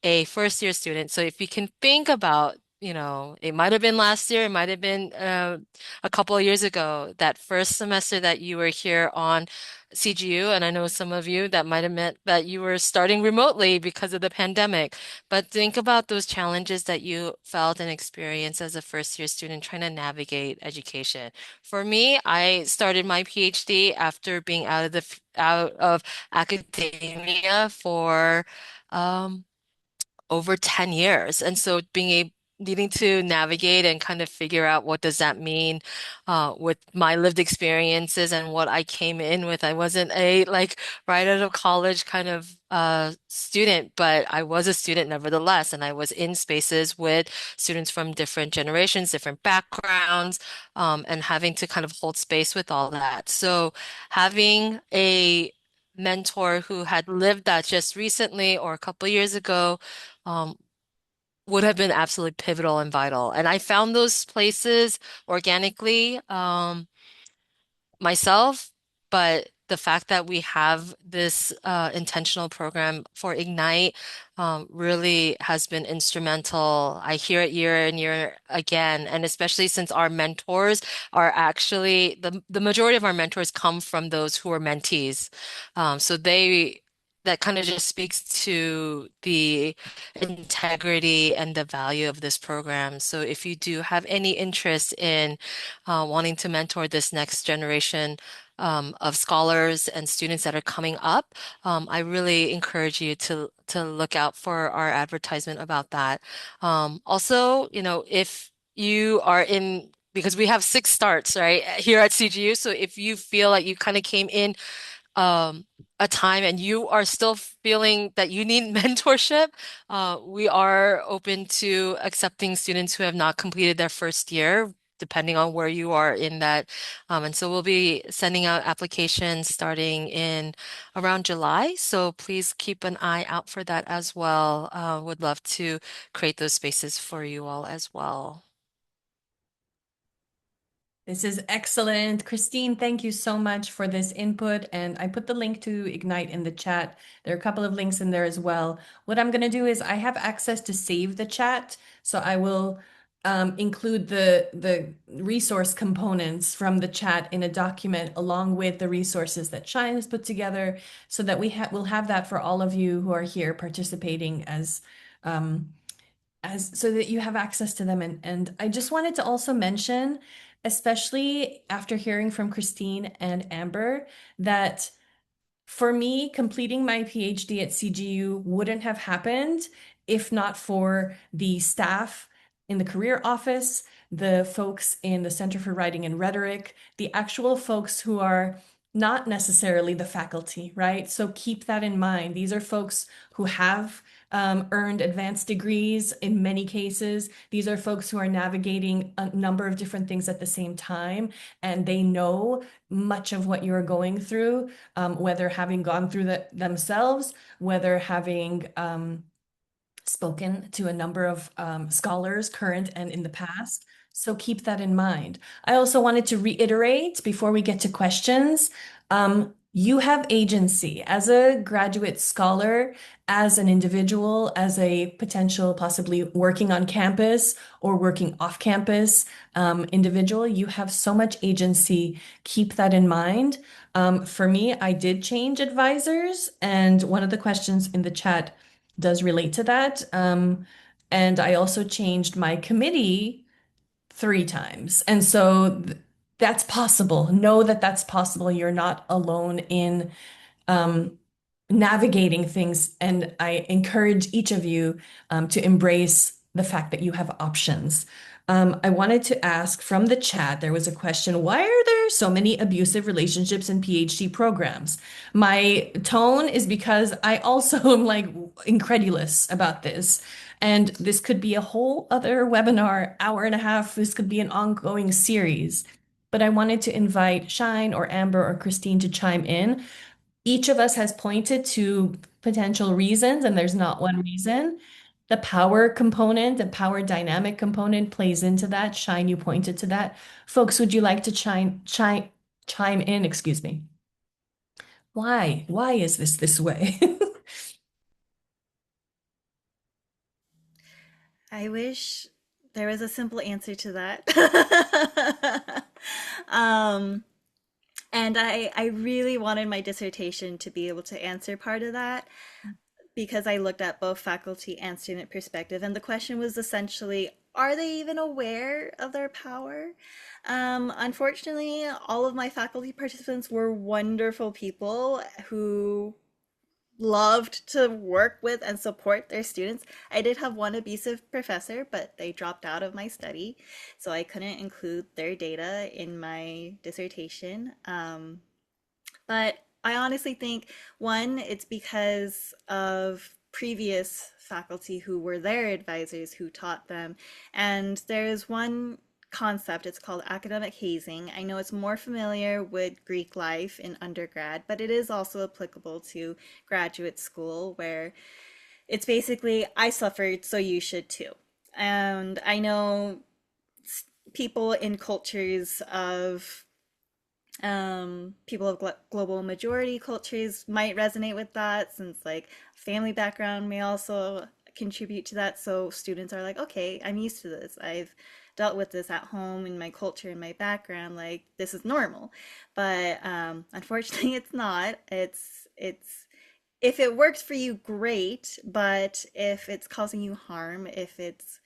a first year student. So if you can think about, it might have been last year, it might have been a couple of years ago, that first semester that you were here on CGU, and I know some of you that might have meant that you were starting remotely because of the pandemic. But think about those challenges that you felt and experienced as a first year student trying to navigate education. For me, I started my PhD after being out of academia for um, over 10 years. And so needing to navigate and kind of figure out what does that mean with my lived experiences and what I came in with. I wasn't a like right out of college kind of student, but I was a student nevertheless. And I was in spaces with students from different generations, different backgrounds, and having to kind of hold space with all that. So having a mentor who had lived that just recently or a couple years ago um, would have been absolutely pivotal and vital. And I found those places organically. Myself, but the fact that we have this intentional program for Ignite really has been instrumental. I hear it year and year again, and especially since our mentors are actually the majority of our mentors come from those who are mentees. So that kind of just speaks to the integrity and the value of this program. So if you do have any interest in wanting to mentor this next generation of scholars and students that are coming up, I really encourage you to look out for our advertisement about that. Also, if you are in, because we have 6 starts, right, here at CGU. So if you feel like you kind of came in um, a time and you are still feeling that you need mentorship, we are open to accepting students who have not completed their first year, depending on where you are in that. And so we'll be sending out applications starting in around July. So please keep an eye out for that as well. Would love to create those spaces for you all as well.
This is excellent. Christine, thank you so much for this input. And I put the link to Ignite in the chat. There are a couple of links in there as well. What I'm going to do is I have access to save the chat. So I will include the resource components from the chat in a document along with the resources that Shine has put together so that we'll have that for all of you who are here participating um, as so that you have access to them. And I just wanted to also mention, especially after hearing from Christine and Amber, that for me, completing my PhD at CGU wouldn't have happened if not for the staff in the career office, the folks in the Center for Writing and Rhetoric, the actual folks who are not necessarily the faculty, right? So keep that in mind. These are folks who have earned advanced degrees in many cases. These are folks who are navigating a number of different things at the same time, and they know much of what you're going through, whether having gone through that themselves, whether having spoken to a number of scholars, current and in the past. So keep that in mind. I also wanted to reiterate before we get to questions, you have agency as a graduate scholar, as an individual, as a potential possibly working on campus or working off campus individual. You have so much agency. Keep that in mind. For me, I did change advisors, and one of the questions in the chat does relate to that. And I also changed my committee 3 times. And so that's possible. Know that that's possible. You're not alone in um, navigating things. And I encourage each of you to embrace the fact that you have options. I wanted to ask from the chat, there was a question, why are there so many abusive relationships in PhD programs? My tone is because I also am like incredulous about this. And this could be a whole other webinar, hour and a half. This could be an ongoing series. But I wanted to invite Shine or Amber or Christine to chime in. Each of us has pointed to potential reasons, and there's not one reason. The power component, the power dynamic component plays into that. Shine, you pointed to that. Folks, would you like to chime in? Excuse me. Why? Why is this way?
I wish there was a simple answer to that. um, and I really wanted my dissertation to be able to answer part of that because I looked at both faculty and student perspective. And the question was essentially, are they even aware of their power? Unfortunately, all of my faculty participants were wonderful people who loved to work with and support their students. I did have one abusive professor, but they dropped out of my study, so I couldn't include their data in my dissertation. But I honestly think, one, it's because of previous faculty who were their advisors who taught them. And there's one concept, it's called academic hazing. I know it's more familiar with Greek life in undergrad, but it is also applicable to graduate school where it's basically, I suffered, so you should too. And I know people in cultures of people of global majority cultures might resonate with that since like family background may also contribute to that. So students are like, okay, I'm used to this. I've dealt with this at home in my culture in my background. Like this is normal. But unfortunately, it's not. It's if it works for you, great. But if it's causing you harm, if it's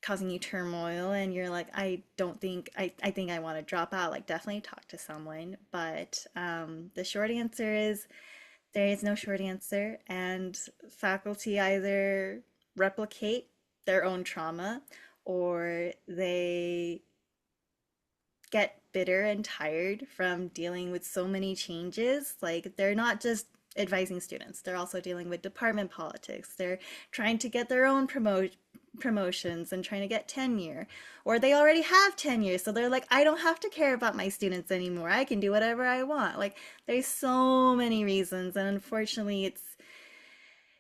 causing you turmoil and you're like, I don't think I think I want to drop out, like definitely talk to someone. But the short answer is there is no short answer, and faculty either replicate their own trauma or they get bitter and tired from dealing with so many changes. Like they're not just advising students, they're also dealing with department politics. They're trying to get their own promotions and trying to get tenure, or they already have tenure, so they're like, I don't have to care about my students anymore, I can do whatever I want. Like there's so many reasons, and unfortunately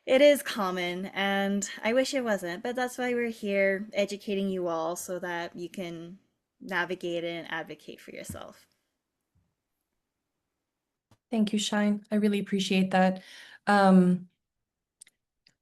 it is common, and I wish it wasn't, but that's why we're here educating you all so that you can navigate it and advocate for yourself.
Thank you, Shine. I really appreciate that. Um,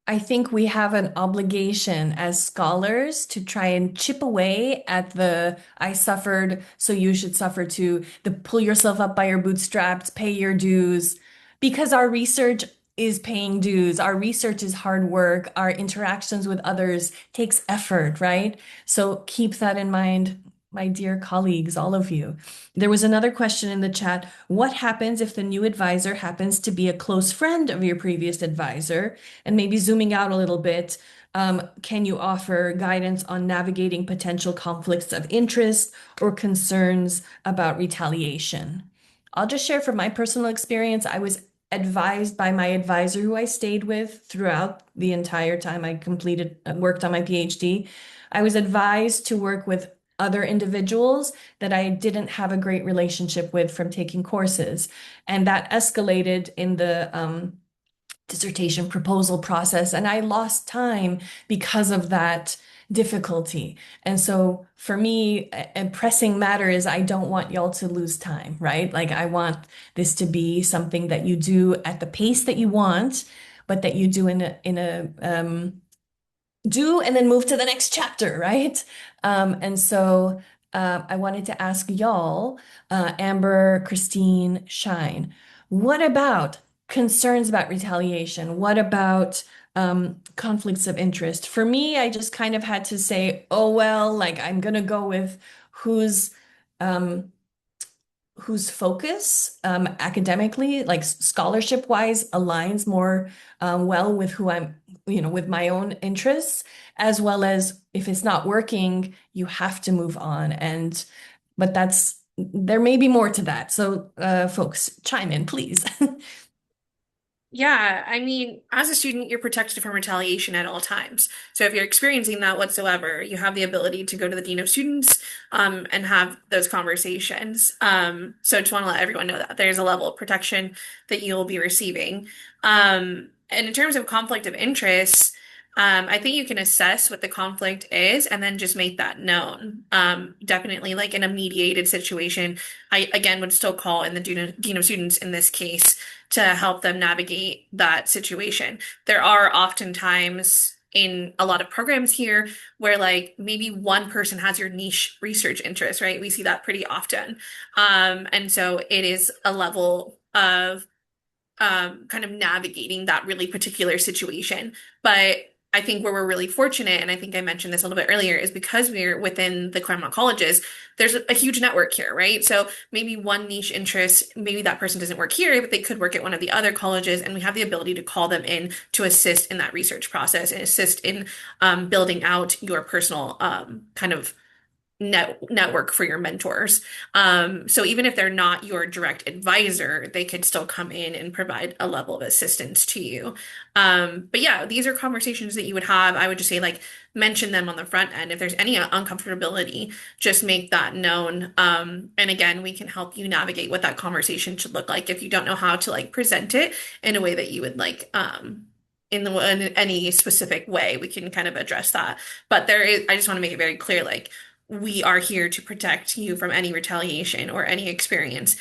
I think we have an obligation as scholars to try and chip away at the I suffered, so you should suffer too, the pull yourself up by your bootstraps, pay your dues, because our research is paying dues. Our research is hard work. Our interactions with others takes effort, right? So keep that in mind, my dear colleagues, all of you. There was another question in the chat. What happens if the new advisor happens to be a close friend of your previous advisor? And maybe zooming out a little bit, can you offer guidance on navigating potential conflicts of interest or concerns about retaliation? I'll just share from my personal experience. I was advised by my advisor who I stayed with throughout the entire time I worked on my PhD. I was advised to work with other individuals that I didn't have a great relationship with from taking courses. And that escalated in the dissertation proposal process, and I lost time because of that difficulty. And so for me, a pressing matter is I don't want y'all to lose time, right? Like I want this to be something that you do at the pace that you want, but that you do in a do and then move to the next chapter, right? And so I wanted to ask y'all, Amber, Christine, Shine, what about concerns about retaliation? What about conflicts of interest? For me, I just kind of had to say, oh, well, like I'm gonna go with who's um, whose focus academically, like scholarship wise, aligns more well with who I'm, with my own interests, as well as if it's not working, you have to move on. But there may be more to that. So, folks, chime in, please.
Yeah, I mean, as a student, you're protected from retaliation at all times. So if you're experiencing that whatsoever, you have the ability to go to the dean of students, and have those conversations. So I just want to let everyone know that there's a level of protection that you'll be receiving. And in terms of conflict of interest, I think you can assess what the conflict is and then just make that known. Definitely, like in a mediated situation, I again would still call in the dean of students in this case to help them navigate that situation. There are oftentimes in a lot of programs here where like maybe one person has your niche research interest, right? We see that pretty often. And so it is a level of kind of navigating that really particular situation. But I think where we're really fortunate, and I think I mentioned this a little bit earlier, is because we're within the Claremont colleges, there's a huge network here, right? So maybe one niche interest, maybe that person doesn't work here, but they could work at one of the other colleges, and we have the ability to call them in to assist in that research process and assist in building out your personal kind of network for your mentors. So even if they're not your direct advisor, they could still come in and provide a level of assistance to you. But yeah, these are conversations that you would have. I would just say like mention them on the front end. If there's any uncomfortability, just make that known. And again, we can help you navigate what that conversation should look like if you don't know how to like present it in a way that you would like in any specific way, we can kind of address that. But I just want to make it very clear, like we are here to protect you from any retaliation or any experience.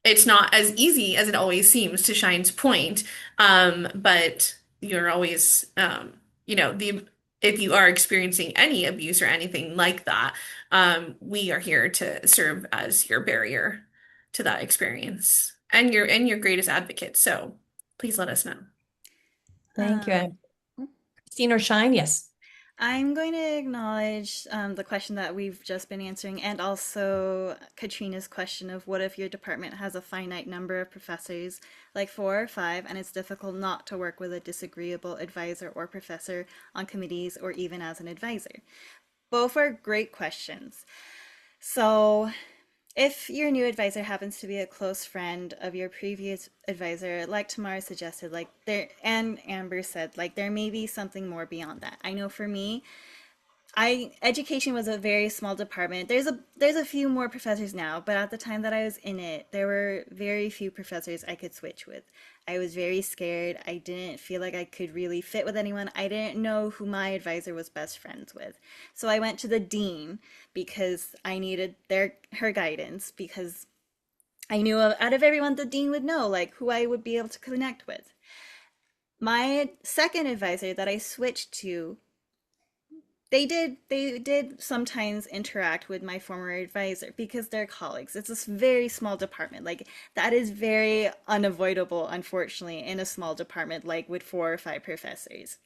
It's not as easy as it always seems, to Shine's point, but you're always, the if you are experiencing any abuse or anything like that, we are here to serve as your barrier to that experience and your greatest advocate. So please let us know.
Thank you,
Um,
Christine or Shine. Yes.
I'm going to acknowledge the question that we've just been answering, and also Katrina's question of what if your department has a finite number of professors, like 4 or 5, and it's difficult not to work with a disagreeable advisor or professor on committees or even as an advisor. Both are great questions. So, if your new advisor happens to be a close friend of your previous advisor, like Tamara suggested, like there, and Amber said, like there may be something more beyond that. I know for me, I education was a very small department. There's a few more professors now, but at the time that I was in it, there were very few professors I could switch with. I was very scared. I didn't feel like I could really fit with anyone. I didn't know who my advisor was best friends with. So I went to the dean because I needed her guidance because I knew out of everyone the dean would know like who I would be able to connect with. My second advisor that I switched to, they did sometimes interact with my former advisor because they're colleagues. It's a very small department. Like that is very unavoidable, unfortunately, in a small department like with 4 or 5 professors.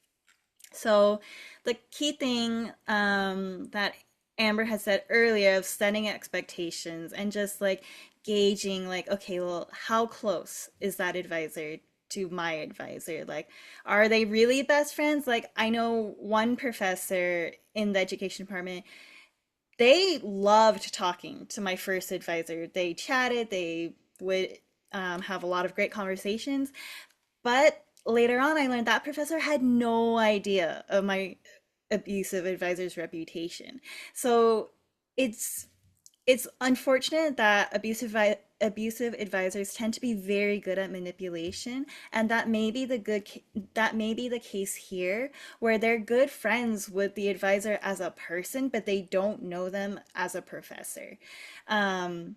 So the key thing that Amber had said earlier of setting expectations and just like gauging like, okay, well, how close is that advisor to my advisor? Like, are they really best friends? Like, I know one professor in the education department, they loved talking to my first advisor. They chatted, they would have a lot of great conversations. But later on, I learned that professor had no idea of my abusive advisor's reputation. So it's it's unfortunate that abusive advisors tend to be very good at manipulation, and that may be the case here, where they're good friends with the advisor as a person, but they don't know them as a professor. Um,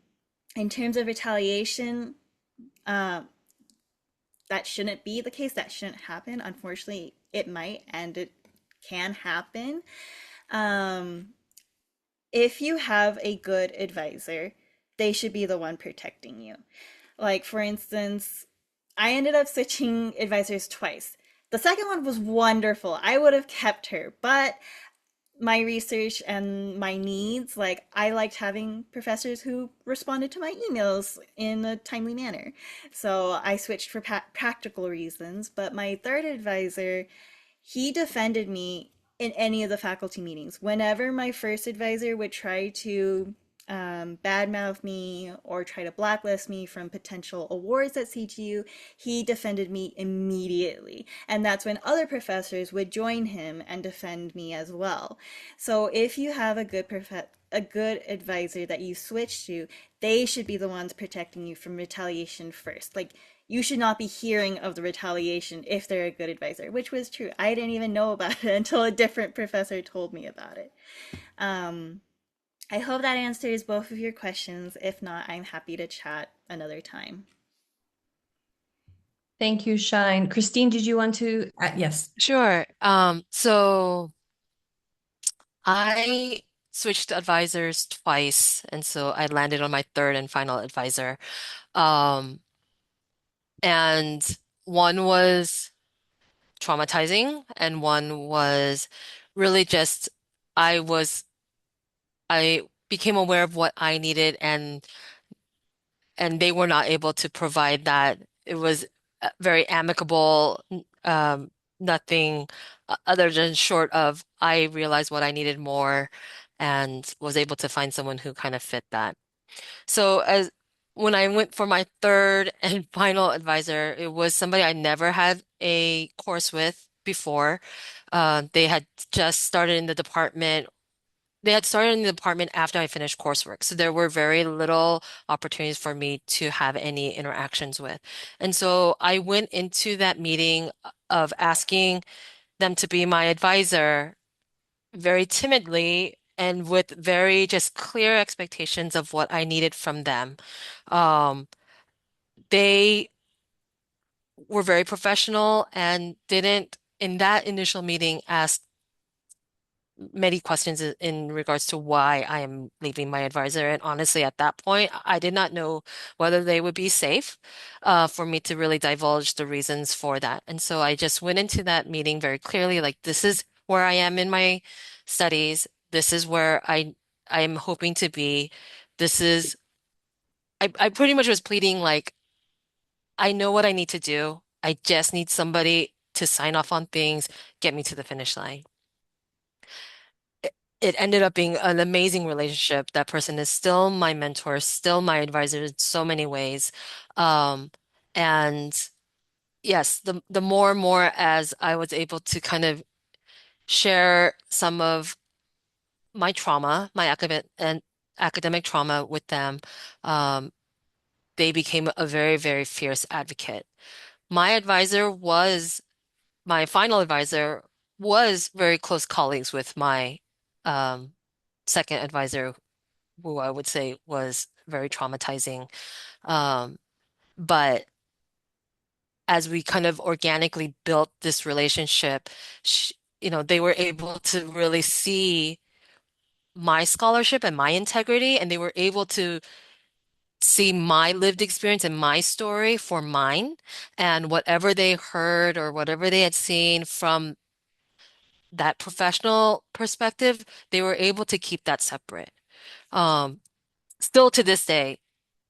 in terms of retaliation, uh, that shouldn't be the case. That shouldn't happen. Unfortunately, it might and it can happen. Um, if you have a good advisor, they should be the one protecting you. Like, for instance, I ended up switching advisors twice. The second one was wonderful. I would have kept her, but my research and my needs, like I liked having professors who responded to my emails in a timely manner. So I switched for practical reasons, but my third advisor, he defended me in any of the faculty meetings. Whenever my first advisor would try to badmouth me or try to blacklist me from potential awards at CGU, he defended me immediately. And that's when other professors would join him and defend me as well. So if you have a good advisor that you switch to, they should be the ones protecting you from retaliation first. Like you should not be hearing of the retaliation if they're a good advisor, which was true. I didn't even know about it until a different professor told me about it. Um, I hope that answers both of your questions. If not, I'm happy to chat another time.
Thank you, Shine. Christine, did you want to? Yes.
Sure. So I switched advisors twice, and so I landed on my third and final advisor. Um, and one was traumatizing, and one was really just I was I became aware of what I needed, and they were not able to provide that. It was very amicable, nothing other than short of I realized what I needed more and was able to find someone who kind of fit that. So as when I went for my third and final advisor, it was somebody I never had a course with before. They had just started in the department they had started in the department after I finished coursework, so there were very little opportunities for me to have any interactions with. And so I went into that meeting of asking them to be my advisor very timidly and with very just clear expectations of what I needed from them. Um, they were very professional and didn't, in that initial meeting, ask many questions in regards to why I am leaving my advisor. And honestly, at that point, I did not know whether they would be safe for me to really divulge the reasons for that. And so I just went into that meeting very clearly, like this is where I am in my studies. This is where I am hoping to be. This is I pretty much was pleading like I know what I need to do. I just need somebody to sign off on things, get me to the finish line. It ended up being an amazing relationship. That person is still my mentor, still my advisor in so many ways. Um, and yes, the more and more as I was able to kind of share some of my trauma, my academic trauma with them, um, they became a very, very fierce advocate. My advisor was, my final advisor was very close colleagues with my um, second advisor, who I would say was very traumatizing. Um, but as we kind of organically built this relationship, sh they were able to really see my scholarship and my integrity, and they were able to see my lived experience and my story for mine, and whatever they heard or whatever they had seen from that professional perspective, they were able to keep that separate. Um, Still to this day,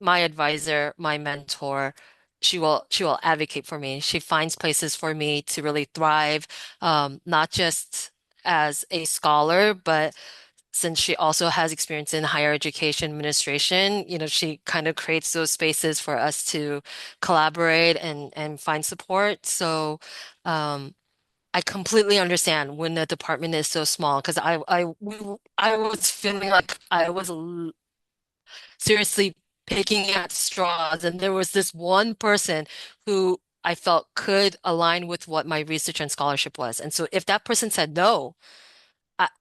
my advisor, my mentor, she will advocate for me. She finds places for me to really thrive, not just as a scholar, but since she also has experience in higher education administration, she kind of creates those spaces for us to collaborate and find support. So, I completely understand when the department is so small because I was feeling like I was seriously picking at straws, and there was this one person who I felt could align with what my research and scholarship was. And so if that person said no,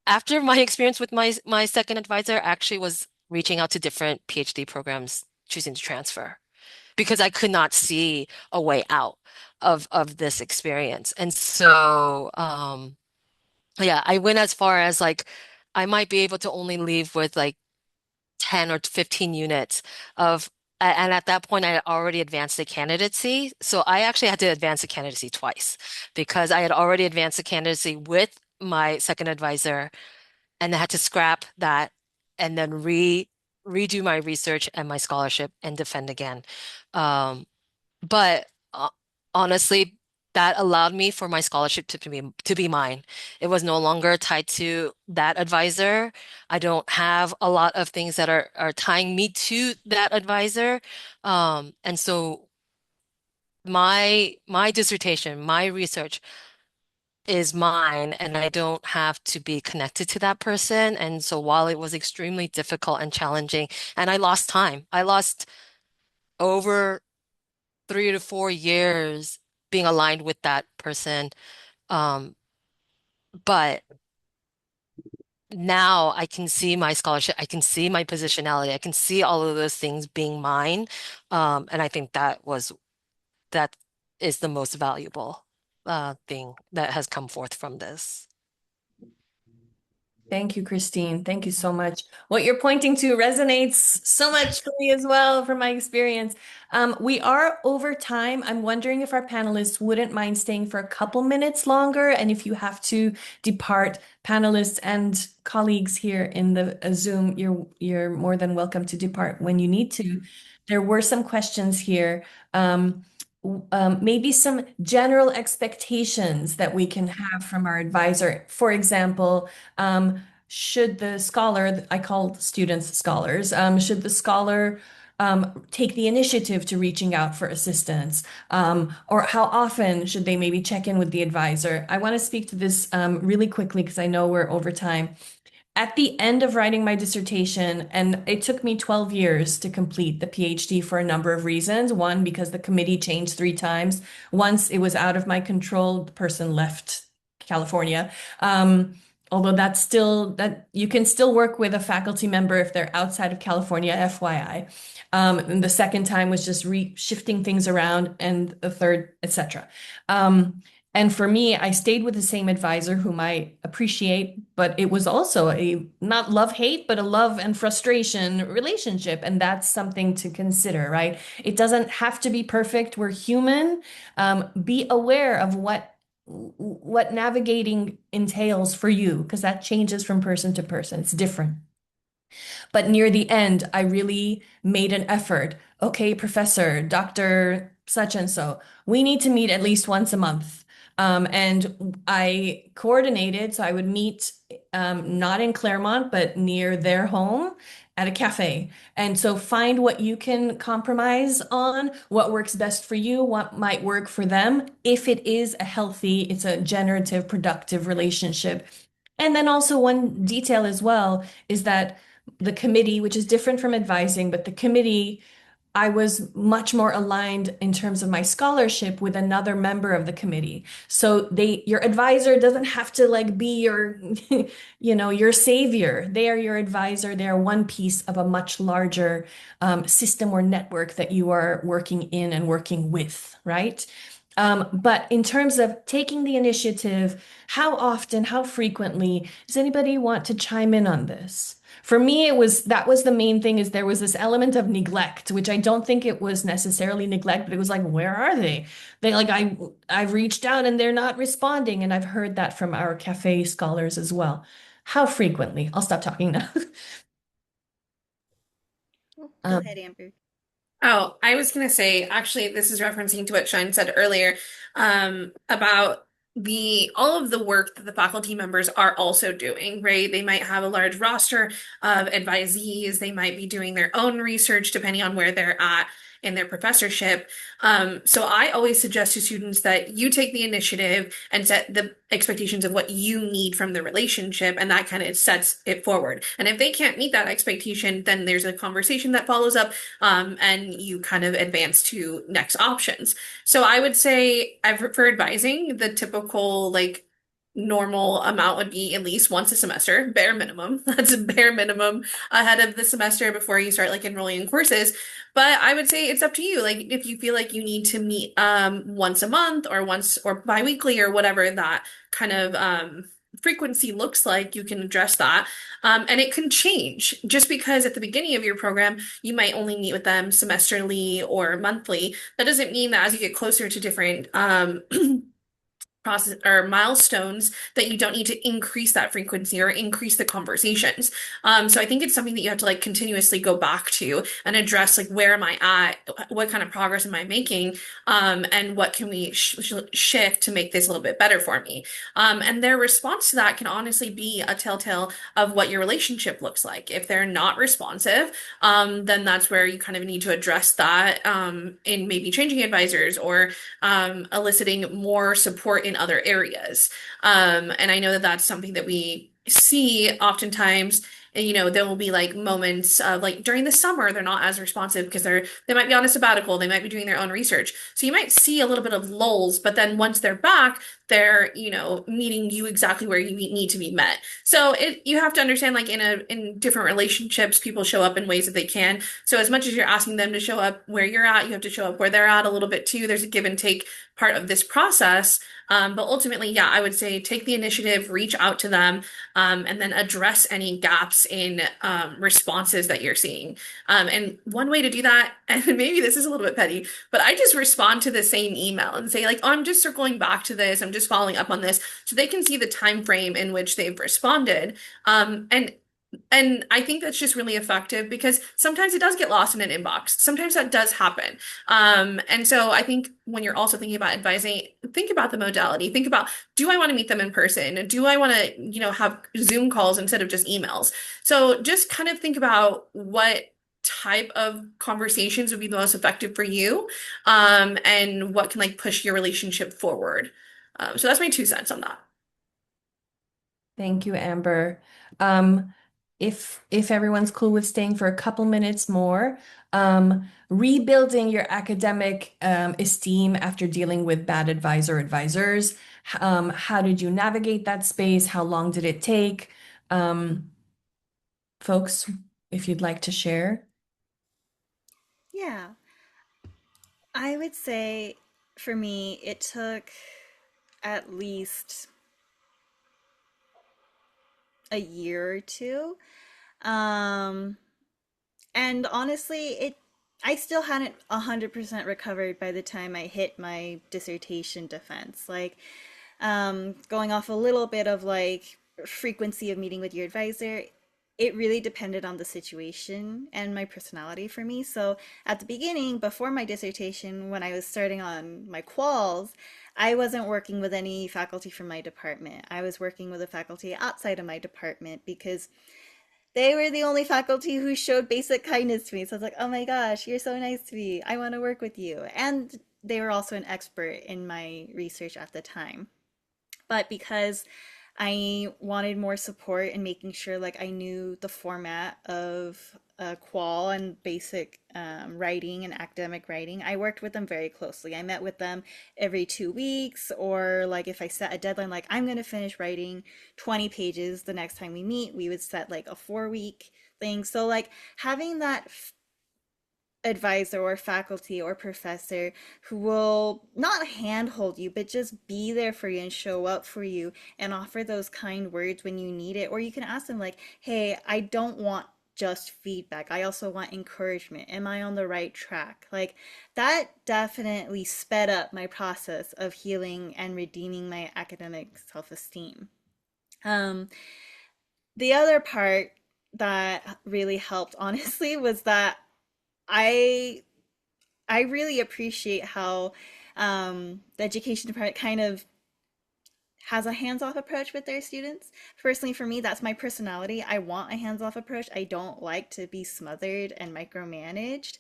after my experience with my second advisor, actually was reaching out to different PhD programs, choosing to transfer because I could not see a way out of this experience. And so, yeah, I went as far as like I might be able to only leave with like 10 or 15 units of, and at that point, I had already advanced the candidacy. So I actually had to advance the candidacy twice because I had already advanced the candidacy with my second advisor and I had to scrap that and then redo my research and my scholarship and defend again. Um, but honestly, that allowed me for my scholarship to be mine. It was no longer tied to that advisor. I don't have a lot of things that are tying me to that advisor. And so my dissertation, my research is mine, and I don't have to be connected to that person. And so while it was extremely difficult and challenging, and I lost time, I lost over 3 to 4 years being aligned with that person. Um, but now I can see my scholarship, I can see my positionality, I can see all of those things being mine. And I think that is the most valuable thing that has come forth from this.
Thank you, Christine. Thank you so much. What you're pointing to resonates so much for me as well, from my experience. We are over time. I'm wondering if our panelists wouldn't mind staying for a couple minutes longer. And if you have to depart, panelists and colleagues here in the Zoom, you're more than welcome to depart when you need to. There were some questions here. Maybe some general expectations that we can have from our advisor. For example, should the scholar, I call students scholars, should the scholar take the initiative to reaching out for assistance? Or how often should they maybe check in with the advisor? I want to speak to this really quickly because I know we're over time. At the end of writing my dissertation, and it took me 12 years to complete the PhD for a number of reasons. One, because the committee changed 3 times. Once it was out of my control, the person left California. Although that's still that you can still work with a faculty member if they're outside of California, FYI. And the second time was just shifting things around, and the third, etc. And for me, I stayed with the same advisor whom I appreciate, but it was also a not love-hate, but a love and frustration relationship. And that's something to consider, right? It doesn't have to be perfect. We're human. Be aware of what navigating entails for you, because that changes from person to person. It's different. But near the end, I really made an effort. Okay, professor, Dr. Such and so, we need to meet at least once a month. And I coordinated, so I would meet not in Claremont, but near their home at a cafe. And so find what you can compromise on, what works best for you, what might work for them. If it is a healthy, it's a generative, productive relationship, And then also one detail as well is that the committee, which is different from advising, but the committee, I was much more aligned in terms of my scholarship with another member of the committee. So your advisor doesn't have to like be your, your savior. They are your advisor. They are one piece of a much larger system or network that you are working in and working with, right? But in terms of taking the initiative, how often, how frequently, does anybody want to chime in on this? For me, that was the main thing is there was this element of neglect, which I don't think it was necessarily neglect, but it was like, where are they? They like I've reached out and they're not responding. And I've heard that from our cafe scholars as well. How frequently? I'll stop talking now.
Oh, go
Um,
ahead, Amber.
Oh, I was gonna say, actually, this is referencing to what Shine said earlier, about the all of the work that the faculty members are also doing, right? They might have a large roster of advisees, they might be doing their own research depending on where they're at in their professorship. So I always suggest to students that you take the initiative and set the expectations of what you need from the relationship, and that kind of sets it forward. And if they can't meet that expectation, then there's a conversation that follows up, and you kind of advance to next options. So I would say, for advising, the typical like normal amount would be at least once a semester, bare minimum. That's a bare minimum ahead of the semester before you start like enrolling in courses. But I would say it's up to you. Like if you feel like you need to meet once a month or once or biweekly or whatever that kind of frequency looks like, you can address that. And it can change just because at the beginning of your program, you might only meet with them semesterly or monthly. That doesn't mean that as you get closer to different process or milestones that you don't need to increase that frequency or increase the conversations. So I think it's something that you have to like continuously go back to and address like where am I at? What kind of progress am I making? And what can we shift to make this a little bit better for me? And their response to that can honestly be a telltale of what your relationship looks like. If they're not responsive, then that's where you kind of need to address that in maybe changing advisors or eliciting more support in other areas. And I know that that's something that we see oftentimes. And, there will be like moments of like during the summer, they're not as responsive because they might be on a sabbatical, they might be doing their own research. So you might see a little bit of lulls, but then once they're back, they're, meeting you exactly where you need to be met. So you have to understand like in different relationships, people show up in ways that they can. So as much as you're asking them to show up where you're at, you have to show up where they're at a little bit too. There's a give and take part of this process. But ultimately, yeah, I would say take the initiative, reach out to them, and then address any gaps in responses that you're seeing. And one way to do that, and maybe this is a little bit petty, but I just respond to the same email and say like, oh, I'm just circling back to this. I'm just following up on this, so they can see the time frame in which they've responded. And I think that's just really effective because sometimes it does get lost in an inbox. Sometimes that does happen. And so I think when you're also thinking about advising, think about the modality. Think about, do I want to meet them in person? Do I want to, have Zoom calls instead of just emails? So just kind of think about what type of conversations would be the most effective for you, and what can like push your relationship forward. So that's my 2 cents on that.
Thank you, Amber. Um, if everyone's cool with staying for a couple minutes more, rebuilding your academic esteem after dealing with bad advisors. How did you navigate that space? How long did it take? Um, Folks, if you'd like to share.
Yeah, I would say for me, it took at least a year or two. Um, and honestly, I still hadn't 100% recovered by the time I hit my dissertation defense. Like, going off a little bit of like frequency of meeting with your advisor, it really depended on the situation and my personality for me. So at the beginning, before my dissertation, when I was starting on my quals, I wasn't working with any faculty from my department. I was working with a faculty outside of my department because they were the only faculty who showed basic kindness to me. So I was like, oh my gosh, you're so nice to me. I want to work with you. And they were also an expert in my research at the time. But because I wanted more support in making sure like I knew the format of qual and basic writing and academic writing. I worked with them very closely. I met with them every 2 weeks, or like if I set a deadline, like I'm going to finish writing 20 pages the next time we meet, we would set like a 4 week thing. So like having that advisor or faculty or professor who will not handhold you, but just be there for you and show up for you and offer those kind words when you need it. Or you can ask them, like, hey, I don't want just feedback. I also want encouragement. Am I on the right track? Like, that definitely sped up my process of healing and redeeming my academic self esteem. Um, the other part that really helped, honestly, was that I I really appreciate how the education department kind of has a hands-off approach with their students. Personally, for me, that's my personality. I want a hands-off approach. I don't like to be smothered and micromanaged.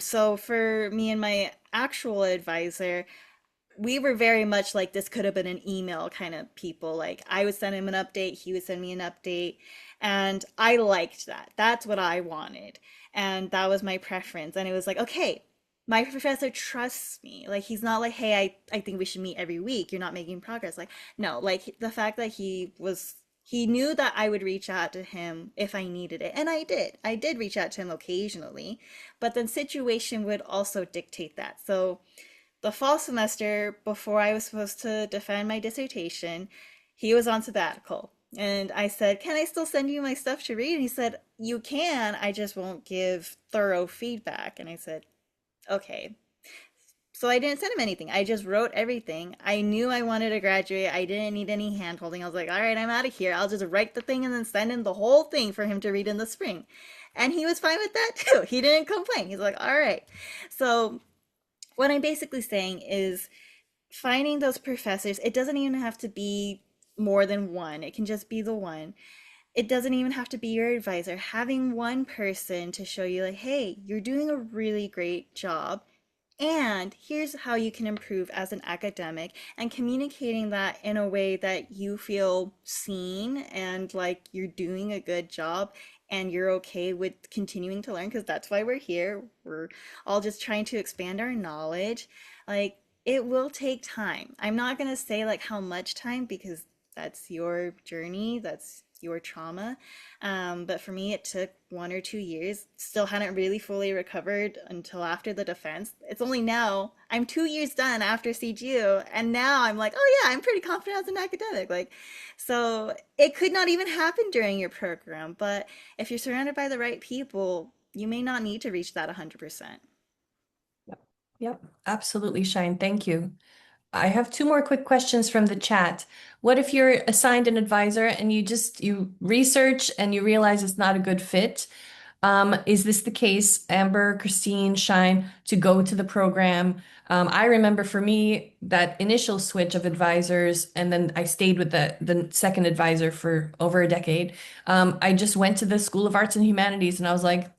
So for me and my actual advisor, we were very much like this could have been an email kind of people. Like I would send him an update, he would send me an update, and I liked that. That's what I wanted. And that was my preference. And it was like, okay, my professor trusts me. Like he's not like, hey, I think we should meet every week. You're not making progress. Like, no, like the fact that he knew that I would reach out to him if I needed it. And I did. I did reach out to him occasionally, but the situation would also dictate that. So the fall semester, before I was supposed to defend my dissertation, he was on sabbatical. And I said, can I still send you my stuff to read? And he said, you can, I just won't give thorough feedback. And I said, okay. So I didn't send him anything. I just wrote everything. I knew I wanted to graduate. I didn't need any hand holding. I was like, all right, I'm out of here. I'll just write the thing and then send him the whole thing for him to read in the spring. And he was fine with that too. He didn't complain. He's like, all right. So what I'm basically saying is finding those professors, it doesn't even have to be more than one, it can just be the one. It doesn't even have to be your advisor. Having one person to show you, like, hey, you're doing a really great job. And here's how you can improve as an academic, and communicating that in a way that you feel seen and like you're doing a good job and you're okay with continuing to learn because that's why we're here. We're all just trying to expand our knowledge. Like it will take time. I'm not going to say like how much time because that's your journey, that's your trauma. But for me, it took 1 or 2 years. Still hadn't really fully recovered until after the defense. It's only now I'm 2 years done after CGU, and now I'm like, oh yeah, I'm pretty confident as an academic. Like, so it could not even happen during your program. But if you're surrounded by the right people, you may not need to reach that 100%.
Yep. Yep. Absolutely, Shine. Thank you. I have two more quick questions from the chat. What if you're assigned an advisor and you research and you realize it's not a good fit? Is this the case, Amber, Christine, Shine, to go to the program? I remember for me that initial switch of advisors, and then I stayed with the second advisor for over a decade. I just went to the School of Arts and Humanities, and I was like,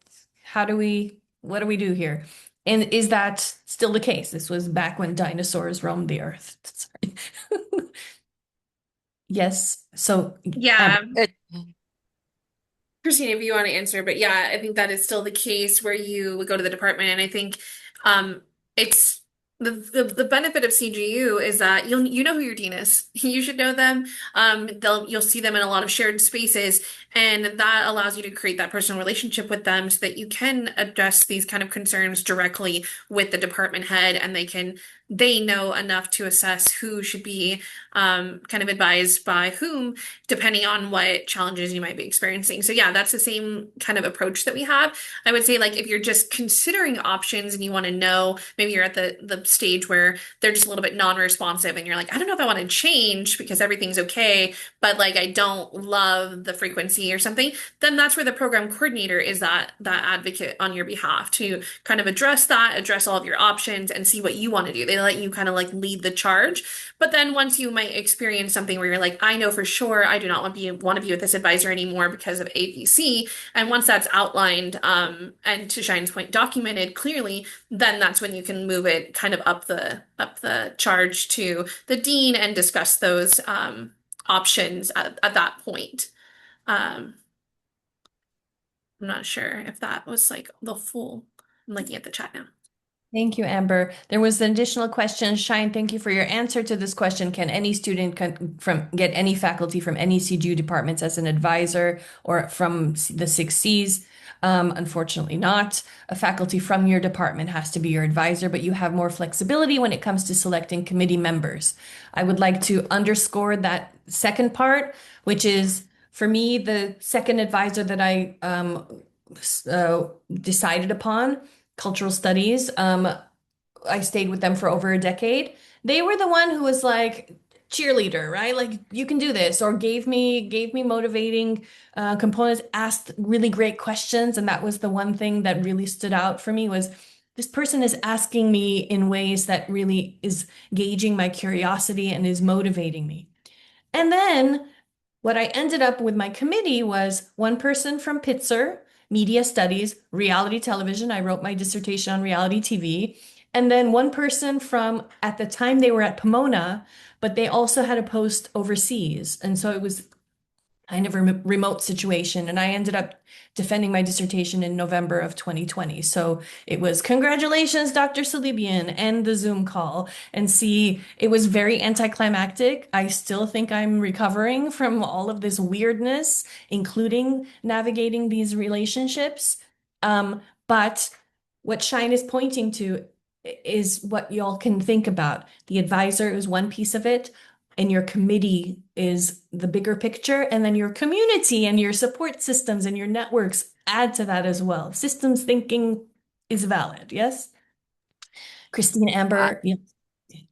what do we do here? And is that still the case? This was back when dinosaurs roamed the earth. Sorry. Yes. So,
Yeah,
Amber.
It,
Christine, if you want to answer, but yeah, I think that is still the case where you would go to the department, and I think it's the benefit of CGU is that you know who your dean is. You should know them. You'll see them in a lot of shared spaces, and that allows you to create that personal relationship with them so that you can address these kind of concerns directly with the department head, and they know enough to assess who should be kind of advised by whom depending on what challenges you might be experiencing. So yeah, that's the same kind of approach that we have. I would say like if you're just considering options and you want to know, maybe you're at the stage where they're just a little bit non-responsive and you're like, I don't know if I want to change because everything's okay, but like I don't love the frequency or something, then that's where the program coordinator is that advocate on your behalf to kind of address all of your options and see what you want to do. They let you kind of like lead the charge. But then once you might experience something where you're like, I know for sure I do not want to be with this advisor anymore because of ABC. And once that's outlined, and to Shine's point, documented clearly, then that's when you can move it kind of up the charge to the dean and discuss those options at that point. Um, I'm not sure if that was like the full. I'm looking at the chat now.
Thank you, Amber. There was an additional question. Shine, thank you for your answer to this question. Can any student get any faculty from any CGU departments as an advisor or from the 6Cs? Unfortunately not. A faculty from your department has to be your advisor, but you have more flexibility when it comes to selecting committee members. I would like to underscore that second part, which is for me, the second advisor that I decided upon cultural studies. I stayed with them for over a decade. They were the one who was like cheerleader, right? Like you can do this, or gave me motivating components, asked really great questions, and that was the one thing that really stood out for me was this person is asking me in ways that really is gauging my curiosity and is motivating me. And then what I ended up with my committee was one person from Pitzer, media studies, reality television. I wrote my dissertation on reality TV. And then one person from, at the time they were at Pomona, but they also had a post overseas. And so it was kind of a remote situation. And I ended up defending my dissertation in November of 2020. So it was congratulations, Dr. Salibian, and the Zoom call. And see, it was very anticlimactic. I still think I'm recovering from all of this weirdness, including navigating these relationships. But what Shine is pointing to is what y'all can think about. The advisor is one piece of it and your committee is the bigger picture, and then your community and your support systems and your networks add to that as well. Systems thinking is valid, yes? Christine,
I,
Amber, yeah.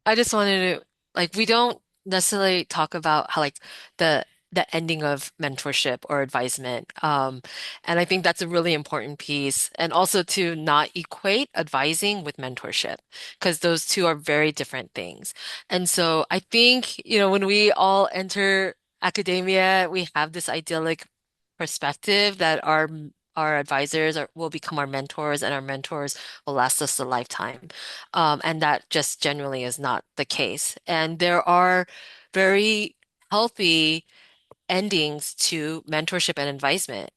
I just wanted to like we don't necessarily talk about how like the the ending of mentorship or advisement. And I think that's a really important piece. And also to not equate advising with mentorship, because those two are very different things. And so I think, when we all enter academia, we have this idyllic perspective that our advisors will become our mentors and our mentors will last us a lifetime. And that just generally is not the case. And there are very healthy endings to mentorship and advisement.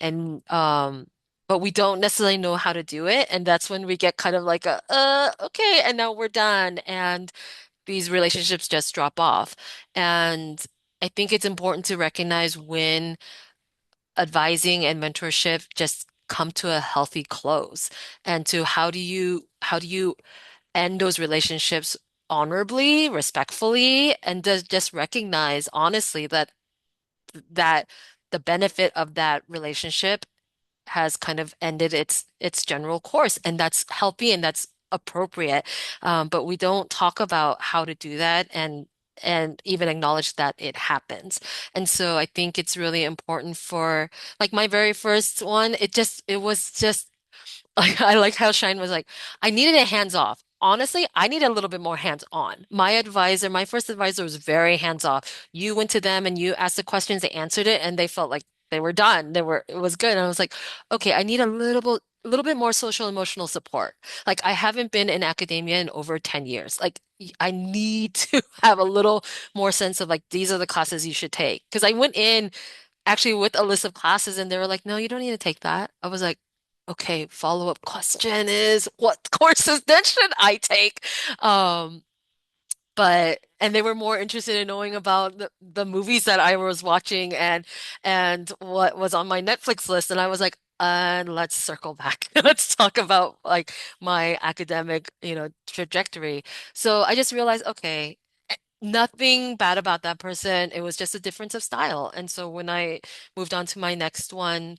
But we don't necessarily know how to do it. And that's when we get kind of like okay, and now we're done. And these relationships just drop off. And I think it's important to recognize when advising and mentorship just come to a healthy close and to how do you end those relationships honorably, respectfully, and just recognize honestly that the benefit of that relationship has kind of ended its general course, and that's healthy and that's appropriate. But we don't talk about how to do that and even acknowledge that it happens. And so I think it's really important for like my very first one, it was just like I like how Shine was like, I needed it hands off. Honestly, I needed a little bit more hands on. My first advisor was very hands off. You went to them and you asked the questions, they answered it, and they felt like they were done. It was good. And I was like, okay, I need a little bit more social emotional support. Like I haven't been in academia in over 10 years. Like I need to have a little more sense of like, these are the classes you should take. Because I went in actually with a list of classes and they were like, no, you don't need to take that. I was like, okay, follow-up question is what courses then should I take? Um, and they were more interested in knowing about the movies that I was watching and what was on my Netflix list. And I was like, let's circle back. Let's talk about like my academic, trajectory. So I just realized, okay, nothing bad about that person. It was just a difference of style. And so when I moved on to my next one,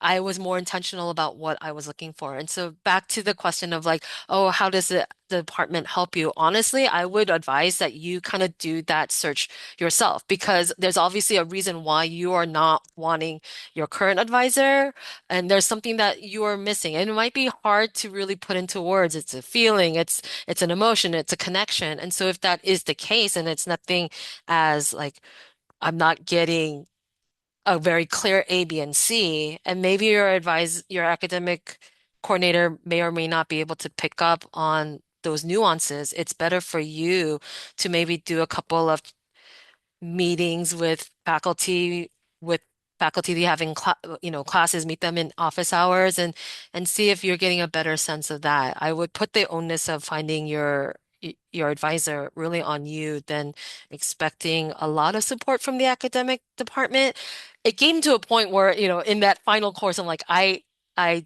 I was more intentional about what I was looking for. And so back to the question of like, oh, how does the department help you? Honestly, I would advise that you kind of do that search yourself because there's obviously a reason why you are not wanting your current advisor and there's something that you are missing. And it might be hard to really put into words. It's a feeling, it's an emotion, it's a connection. And so if that is the case and it's nothing as like I'm not getting a very clear A, B, and C, and maybe your academic coordinator may or may not be able to pick up on those nuances. It's better for you to maybe do a couple of meetings with faculty having classes, meet them in office hours and see if you're getting a better sense of that. I would put the onus of finding your advisor really on you than expecting a lot of support from the academic department. It came to a point where, in that final course, I'm like, I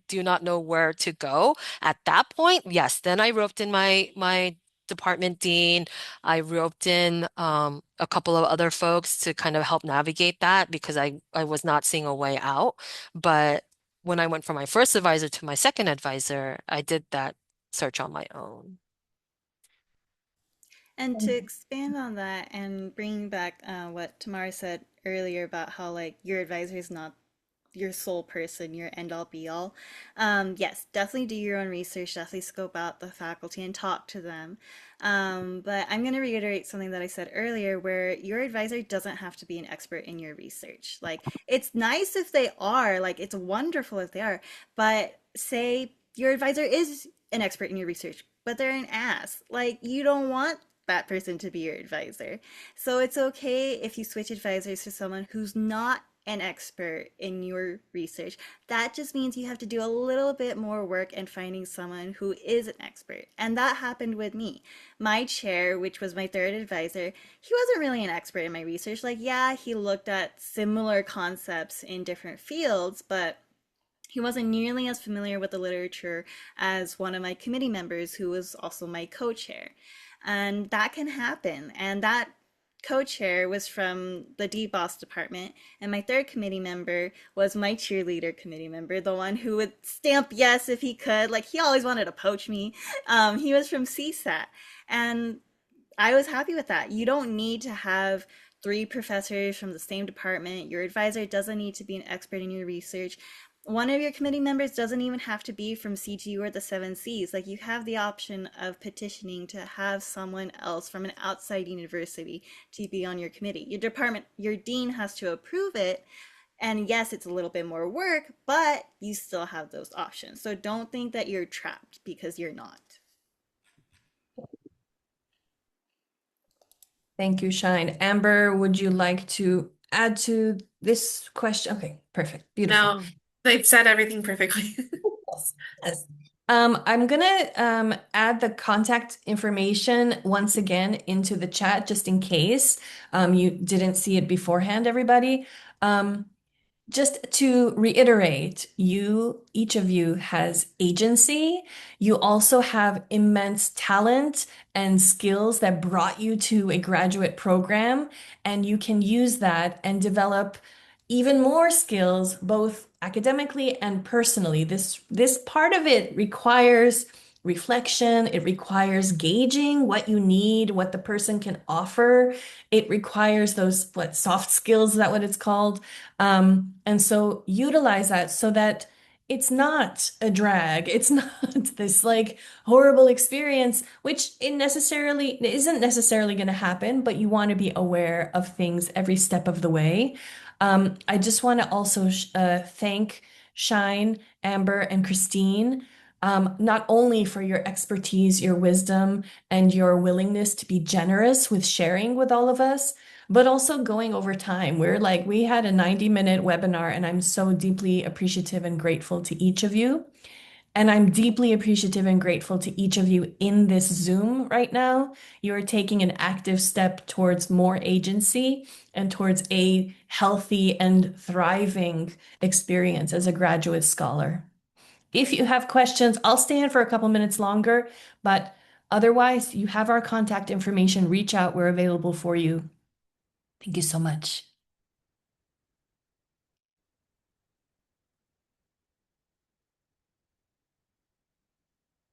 do not know where to go. At that point, yes, then I roped in my department dean. I roped in a couple of other folks to kind of help navigate that because I was not seeing a way out. But when I went from my first advisor to my second advisor, I did that search on my own.
And to expand on that and bringing back what Tamara said earlier about how like your advisor is not your sole person, your end all be all. Yes, definitely do your own research, definitely scope out the faculty and talk to them. But I'm going to reiterate something that I said earlier where your advisor doesn't have to be an expert in your research. Like, it's nice if they are, like, it's wonderful if they are, but say your advisor is an expert in your research, but they're an ass. Like, you don't want that person to be your advisor. So it's okay if you switch advisors to someone who's not an expert in your research. That just means you have to do a little bit more work in finding someone who is an expert. And that happened with me. My chair, which was my third advisor, he wasn't really an expert in my research. Like, yeah, he looked at similar concepts in different fields, but he wasn't nearly as familiar with the literature as one of my committee members who was also my co-chair. And that can happen. And that co-chair was from the DBOS department, and my third committee member was my cheerleader committee member, the one who would stamp yes if he could. Like, he always wanted to poach me. He was from CSAT, and I was happy with that. You don't need to have three professors from the same department. Your advisor doesn't need to be an expert in your research. One of your committee members doesn't even have to be from CGU or the seven C's. Like, you have the option of petitioning to have someone else from an outside university to be on your committee. Your department, your dean has to approve it. And yes, it's a little bit more work, but you still have those options. So don't think that you're trapped because you're not.
Thank you, Shine. Amber, would you like to add to this question? Okay, perfect. Beautiful.
No, they've said everything perfectly.
Yes. Yes. I'm gonna add the contact information once again into the chat just in case you didn't see it beforehand, everybody. Um, just to reiterate, each of you has agency. You also have immense talent and skills that brought you to a graduate program, and you can use that and develop even more skills, both academically and personally. This part of it requires reflection. It requires gauging what you need, what the person can offer. It requires those soft skills, is that what it's called? And so utilize that so that it's not a drag. It's not this like horrible experience, which it isn't necessarily going to happen, but you want to be aware of things every step of the way. I just want to also thank Shine, Amber, and Christine, not only for your expertise, your wisdom, and your willingness to be generous with sharing with all of us, but also going over time. We had a 90-minute webinar, and I'm so deeply appreciative and grateful to each of you. And I'm deeply appreciative and grateful to each of you in this Zoom right now. You are taking an active step towards more agency and towards a healthy and thriving experience as a graduate scholar. If you have questions, I'll stay in for a couple minutes longer, but otherwise, you have our contact information. Reach out. We're available for you. Thank you so much.